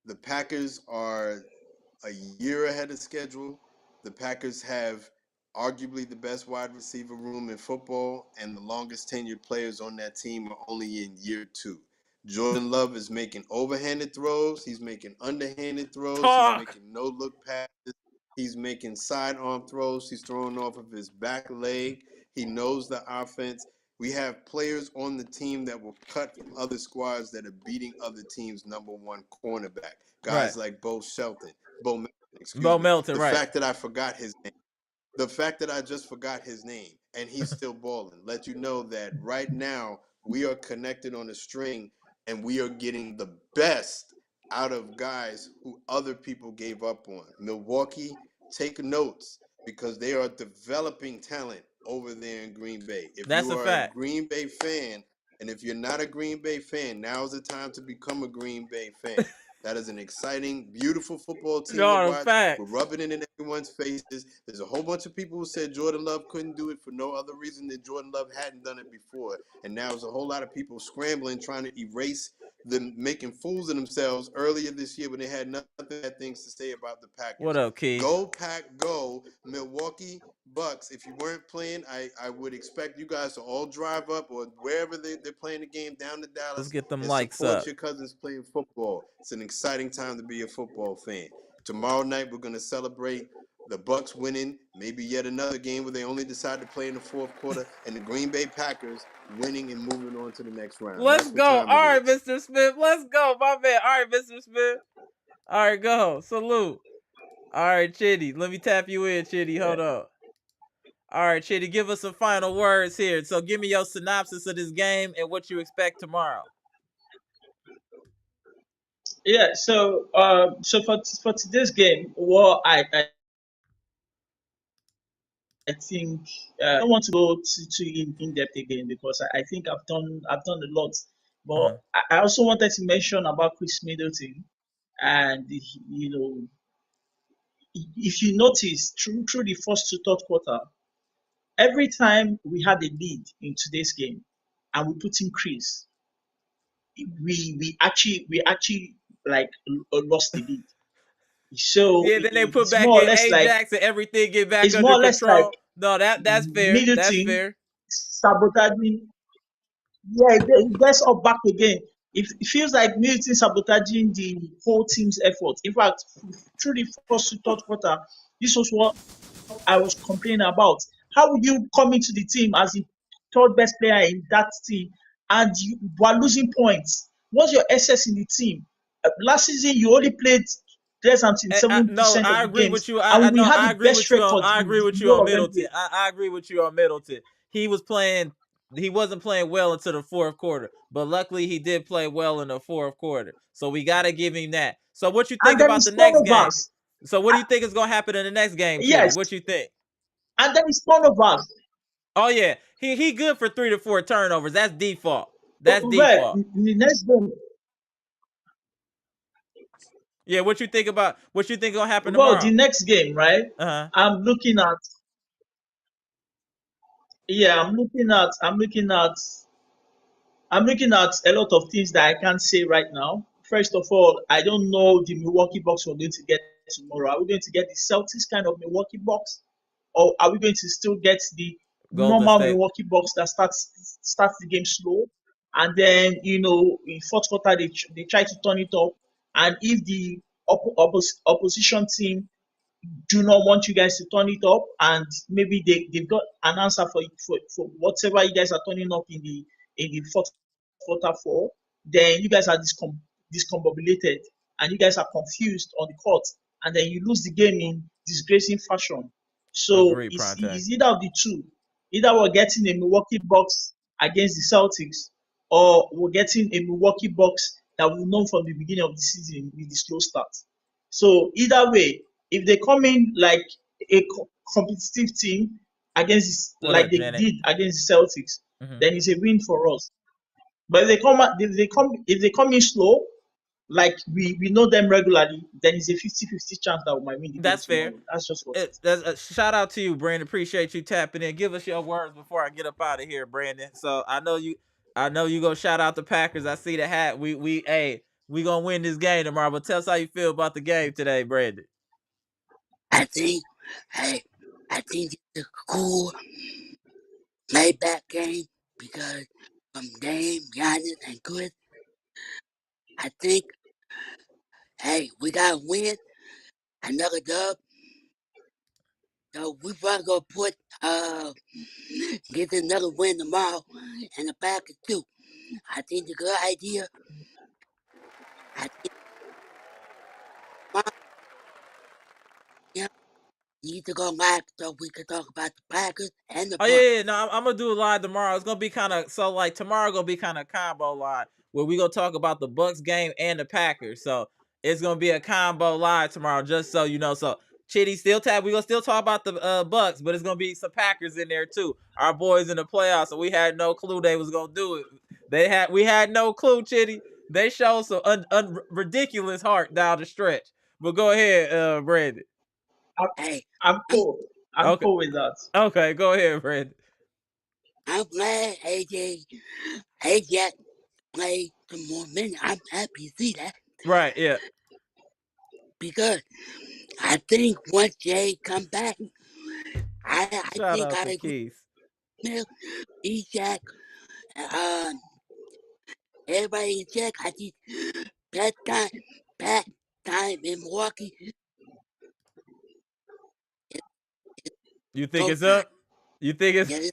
The Packers are a year ahead of schedule. The Packers have arguably the best wide receiver room in football, and the longest tenured players on that team are only in year 2. Jordan Love is making overhanded throws. He's making underhanded throws. He's making no-look passes. He's making sidearm throws. He's throwing off of his back leg. He knows the offense. We have players on the team that will cut from other squads that are beating other teams' number 1 cornerback. Guys like Bo Melton, The fact that I forgot his name. The fact that I just forgot his name and he's still balling let you know that right now we are connected on a string and we are getting the best out of guys who other people gave up on. Milwaukee, take notes because they are developing talent over there in Green Bay. If you are a Green Bay fan, and if you're not a Green Bay fan, now's the time to become a Green Bay fan. That is an exciting, beautiful football team to watch. We're rubbing it in everyone's faces. There's a whole bunch of people who said Jordan Love couldn't do it for no other reason than Jordan Love hadn't done it before. And now there's a whole lot of people scrambling, trying to erase them, making fools of themselves earlier this year when they had nothing bad things to say about the Packers. What up, Keith? Go Pack, go. Milwaukee Bucks. If you weren't playing, I would expect you guys to all drive up or wherever they're playing the game down to Dallas. Let's get them and likes support up. your cousins playing football. It's an exciting time to be a football fan. Tomorrow night, we're going to celebrate the Bucks winning, maybe yet another game where they only decide to play in the fourth quarter, and the Green Bay Packers winning and moving on to the next round. Let's go. All right, Mr. Smith. Let's go. My man. All right, Mr. Smith. All right, go. Salute. All right, Chitty. Let me tap you in, Chitty. Hold up. All right, Chitty, give us some final words here. So give me your synopsis of this game and what you expect tomorrow. Yeah, so for today's game, what I think I don't want to go too in depth again because I think I've done a lot. But I also wanted to mention about Chris Middleton, and you know, if you notice through the first to third quarter, every time we had a lead in today's game, and we put in Chris, we actually like lost the lead. So yeah, then they put it's back more or in less like Ajax and everything get back it's under more or less like control. No, that's fair. Middleton That's fair. sabotaging. Yeah, it gets up back again. It feels like Middleton sabotaging the whole team's effort. In fact, through the first to third quarter, this was what I was complaining about. How would you come into the team as the third best player in that team and you are losing points? What's your essence in the team? Last season, you only played less than No, 7% of I the agree games, with you. and we No, had I the agree best with you on. record I in agree with the you on whole of Middleton. NBA. I agree with you on Middleton. He was playing. He wasn't playing well into the fourth quarter, but luckily he did play well in the fourth quarter. So we got to give him that. So what you And think then about it's the next game? turnovers. So what do you think is going to happen in the next game, Chitty? Yes, What you think? and then it's turnovers. Oh yeah, he good for 3 to 4 turnovers. That's default. Well, That's default. in the next game, Yeah, what you think gonna happen well, the tomorrow? next game, right? Uh-huh. I'm looking at, yeah, I'm looking at a lot of things that I can't say right now first of all, I don't know the Milwaukee Bucks we're going to get tomorrow. Are we going to get the Celtics kind of Milwaukee Bucks, or are we going to still get the Golden normal State. Milwaukee Bucks that starts the game slow, and then in fourth quarter they try to turn it up, and if the opposition team do not want you guys to turn it up, and maybe they've got an answer for whatever you guys are turning up in the fourth quarter for, then you guys are discombobulated and you guys are confused on the court, and then you lose the game in disgracing fashion. So Agree, Pronte. it's either of the two. Either we're getting a Milwaukee Bucks against the Celtics, or we're getting a Milwaukee Bucks that we've known from the beginning of the season with the slow start. So either way, if they come in like a competitive team against What like up, they Janet? did against the Celtics, then it's a win for us. But if they come in slow, like we know them regularly, then it's a 50-50 chance that we might win the game That's fair. tomorrow. That's just what it is. That's a shout out to you, Brandon. Appreciate you tapping in. Give us your words before I get up out of here, Brandon. So I know you gonna shout out the Packers. I see the hat. We gonna win this game tomorrow. But tell us how you feel about the game today, Brandon. I think it's a cool laid back game because Dame, Giannis, and Chris. I think, we gotta win another dub. So we probably gonna put get another win tomorrow and the Packers too. I think it's a good idea. I think you need to go live so we can talk about the Packers and the Oh Bucks. yeah. No, I'm gonna do a live tomorrow. It's gonna be kind of like tomorrow gonna be kind of combo live where we gonna talk about the Bucks game and the Packers. So it's gonna be a combo live tomorrow, just so you know. So Chitty still tap. We gonna still talk about the Bucks, but it's gonna be some Packers in there too. Our boys in the playoffs, so we had no clue they was gonna do it. We had no clue, Chitty. They showed some ridiculous heart down the stretch. But go ahead, Brandon. I'm cool. I'm Okay. cool with that. Okay, go ahead, Brandon. I'm glad AJ played some more minutes. I'm happy to see that. Right, yeah. Because I think once Jay come back, I Shout think out I to agree Keith. with Ishak, everybody in check. I think that time in Milwaukee. You think it's up? You think it's? Yeah,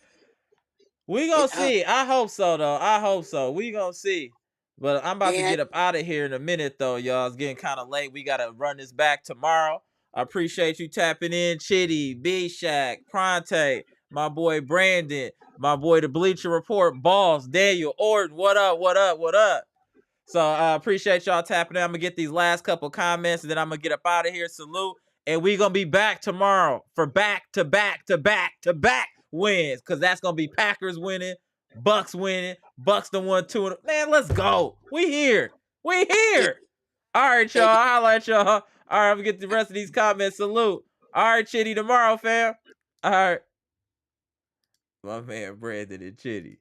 We gonna it's up. see. I hope so, though. I hope so. We gonna see. But I'm about to And get up out of here in a minute, though, y'all. It's getting kind of late. We gotta run this back tomorrow. I appreciate you tapping in, Chitty, B Shack, Pronte, my boy Brandon, my boy the Bleacher Report, Boss, Daniel, Orton. What up? What up? What up? So I appreciate y'all tapping in. I'm gonna get these last couple comments and then I'm gonna get up out of here. Salute. And we gonna be back tomorrow for back to back wins. Cause that's gonna be Packers winning, Bucks winning, Bucks done won 2. Man, let's go. We here. We here. All right, y'all. I'll let y'all. All right, I'm gonna get the rest of these comments. Salute. All right, Chitty, tomorrow, fam. All right. My man Brandon and Chitty.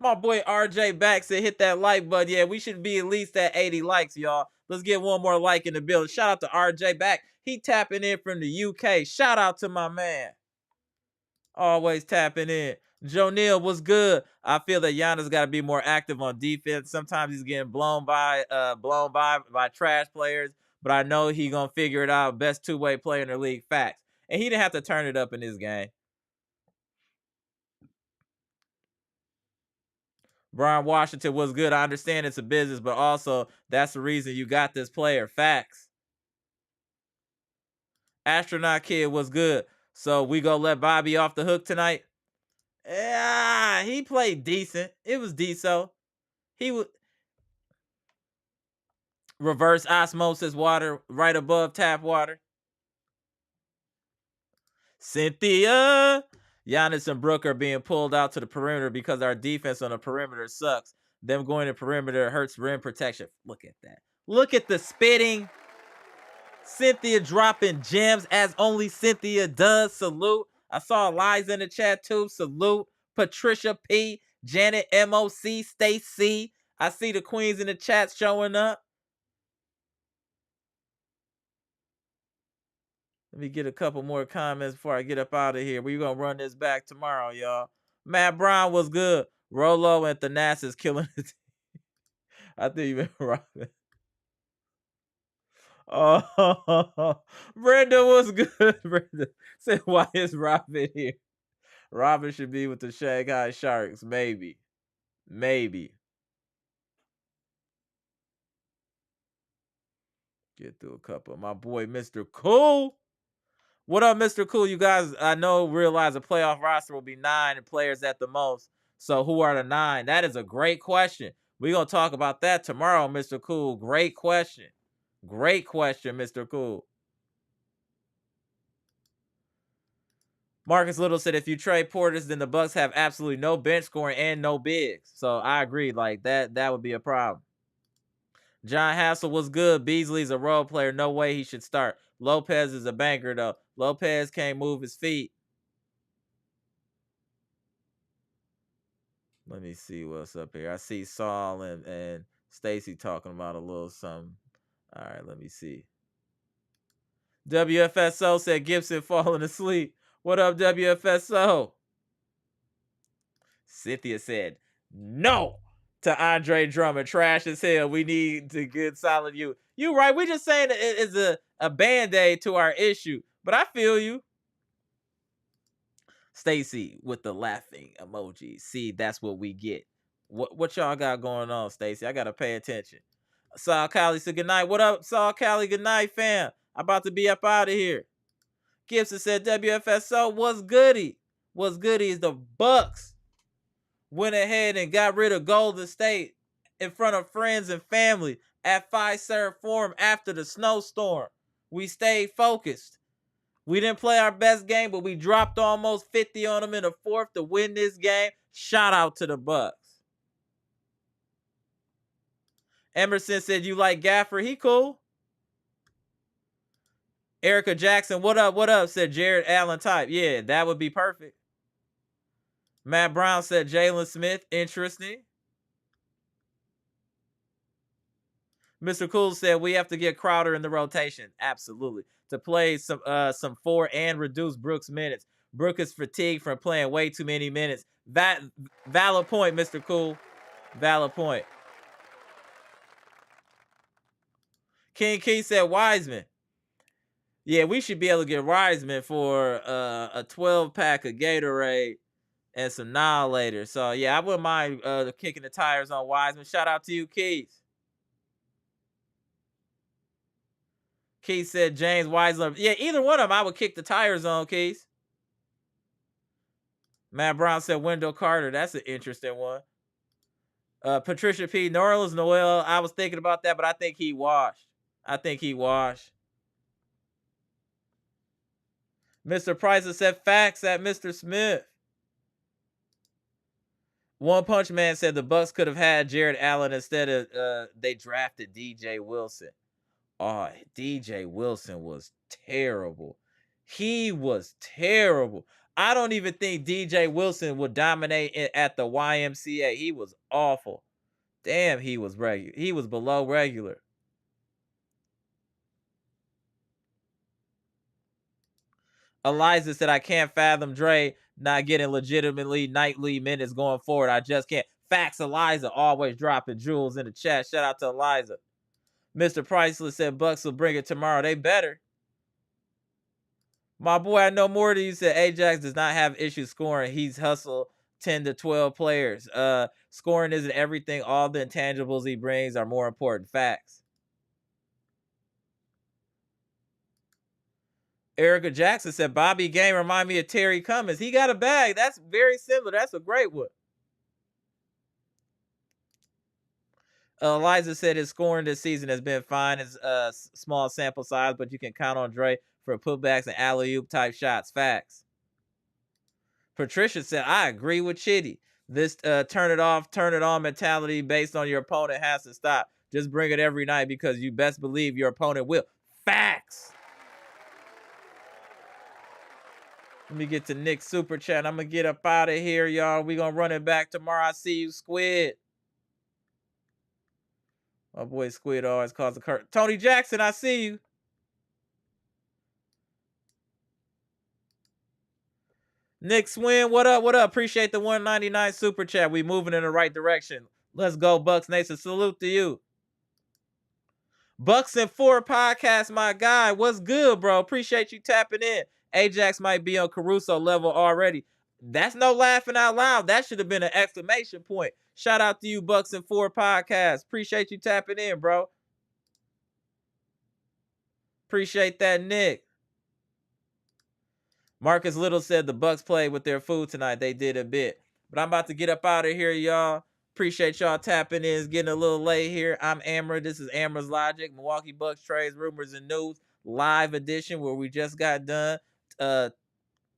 My boy RJ back said hit that like button. Yeah, we should be at least at 80 likes, y'all. Let's get one more like in the building. Shout out to RJ back. He tapping in from the UK. Shout out to my man. Always tapping in. Joe Neal, what's good? I feel that Giannis got to be more active on defense. Sometimes he's getting blown by trash players, but I know he gonna figure it out. Best two-way player in the league. Facts. And he didn't have to turn it up in this game. Brian Washington was good. I understand it's a business, but also that's the reason you got this player. Facts. Astronaut Kid was good. So we gonna let Bobby off the hook tonight? Yeah, he played decent. It was decent. He would reverse osmosis water right above tap water. Cynthia. Giannis and Brooke are being pulled out to the perimeter because our defense on the perimeter sucks. Them going to perimeter hurts rim protection. Look at that. Look at the spitting. Cynthia dropping gems as only Cynthia does. Salute. I saw Liza in the chat too. Salute. Patricia P. Janet, MOC, Stacy. I see the queens in the chat showing up. Let me get a couple more comments before I get up out of here. We're going to run this back tomorrow, y'all. Matt Brown was good. Rolo and Thanasis killing it. I think you meant Robin. Oh, Brenda was good. Brenda said, why is Robin here? Robin should be with the Shanghai Sharks. Maybe. Get through a couple. My boy, Mr. Cool. What up, Mr. Cool? You guys, I know, realize the playoff roster will be 9 players at the most. So who are the 9? That is a great question. We're going to talk about that tomorrow, Mr. Cool. Great question. Mr. Cool. Marcus Little said, if you trade Portis, then the Bucks have absolutely no bench scoring and no bigs. So I agree. Like that would be a problem. John Hassel was good. Beasley's a role player. No way he should start. Lopez is a banker, though. Lopez can't move his feet. Let me see what's up here. I see Saul and Stacy talking about a little something. All right, let me see. WFSO said Gibson falling asleep. What up, WFSO? Cynthia said no to Andre Drummond. Trash as hell. We need to get solid you. You right. We just saying it is a band-aid to our issue. But I feel you. Stacy with the laughing emoji. See, that's what we get. What y'all got going on, Stacy? I gotta pay attention. Saul Cali said good night. What up, Saul Cali? Good night, fam. I'm about to be up out of here. Gibson said WFSO was goody. What's goody is the Bucks went ahead and got rid of Golden State in front of friends and family at Fiserv Forum after the snowstorm. We stayed focused. We didn't play our best game, but we dropped almost 50 on them in the fourth to win this game. Shout out to the Bucks. Emerson said, you like Gaffer? He cool. Erica Jackson, what up, said Jared Allen type. Yeah, that would be perfect. Matt Brown said Jalen Smith, interesting. Mr. Cool said we have to get Crowder in the rotation. Absolutely. To play some 4 and reduce Brooks' minutes. Brooks is fatigued from playing way too many minutes. Valid point, Mr. Cool. Valid point. King Key said Wiseman. Yeah, we should be able to get Wiseman for a 12-pack of Gatorade and some Annihilator. So, yeah, I wouldn't mind kicking the tires on Wiseman. Shout out to you, Keith. Keith said James Wiseman. Yeah, either one of them I would kick the tires on, Keith. Matt Brown said Wendell Carter. That's an interesting one. Patricia P. Norris Noel. I was thinking about that, but I think he washed. Mr. Price said facts at Mr. Smith. One Punch Man said the Bucks could have had Jared Allen instead of they drafted DJ Wilson. Oh, DJ Wilson was terrible. He was terrible. I don't even think DJ Wilson would dominate at the YMCA. He was awful. Damn, he was regular. He was below regular. Eliza said, I can't fathom Dre not getting legitimately nightly minutes going forward. I just can't. Facts, Eliza, always dropping jewels in the chat. Shout out to Eliza. Mr. Priceless said Bucks will bring it tomorrow. They better. My boy, I know more than you said. Ajax does not have issues scoring. He's hustled 10 to 12 players. Scoring isn't everything. All the intangibles he brings are more important. Facts. Erica Jackson said Bobby Game remind me of Terry Cummins. He got a bag. That's very similar. That's a great one. Eliza said his scoring this season has been fine. It's a small sample size, but you can count on Dre for putbacks and alley-oop type shots. Facts. Patricia said, I agree with Chitty. This turn it off, turn it on mentality based on your opponent has to stop. Just bring it every night because you best believe your opponent will. Facts. Let me get to Nick's super chat. I'm gonna get up out of here, y'all. We gonna run it back tomorrow. I see you, Squid. My boy Squid always calls the curtain. Tony Jackson, I see you. Nick Swin, what up? What up? Appreciate the 199 super chat. We moving in the right direction. Let's go, Bucks Nation. Salute to you. Bucks and 4 podcast, my guy. What's good, bro? Appreciate you tapping in. Ajax might be on Caruso level already. That's no laughing out loud. That should have been an exclamation point. Shout out to you, Bucks and 4 podcast. Appreciate you tapping in, bro. Appreciate that, Nick. Marcus Little said the Bucks played with their food tonight. They did a bit. But I'm about to get up out of here, y'all. Appreciate y'all tapping in. It's getting a little late here. I'm Amara. This is Amara's Logic. Milwaukee Bucks trades, rumors, and news. Live edition where we just got done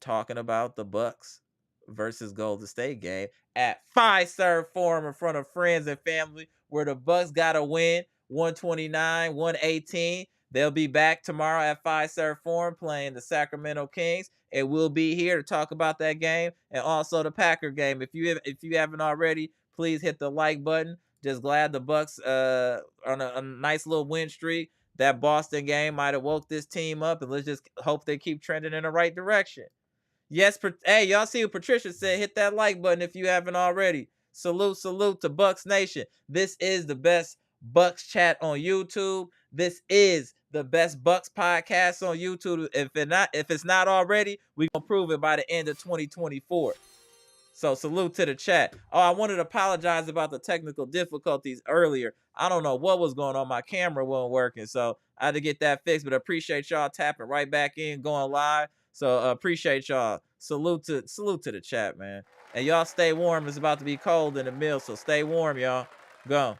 talking about the Bucks versus Golden State game at Fiserv Forum in front of friends and family where the Bucks got a win, 129-118. They'll be back tomorrow at Fiserv Forum playing the Sacramento Kings. And we'll be here to talk about that game and also the Packer game. If you haven't already, please hit the like button. Just glad the Bucks on a nice little win streak. That Boston game might have woke this team up, and let's just hope they keep trending in the right direction. Yes, hey, y'all see what Patricia said. Hit that like button if you haven't already. Salute to Bucks Nation. This is the best Bucks chat on YouTube. This is the best Bucks podcast on YouTube. If it's not already, we gonna prove it by the end of 2024. So salute to the chat. Oh, I wanted to apologize about the technical difficulties earlier. I don't know what was going on. My camera wasn't working, so I had to get that fixed. But appreciate y'all tapping right back in, going live. So appreciate y'all. Salute to the chat, man. And y'all stay warm. It's about to be cold in the mill, so stay warm, y'all. Go.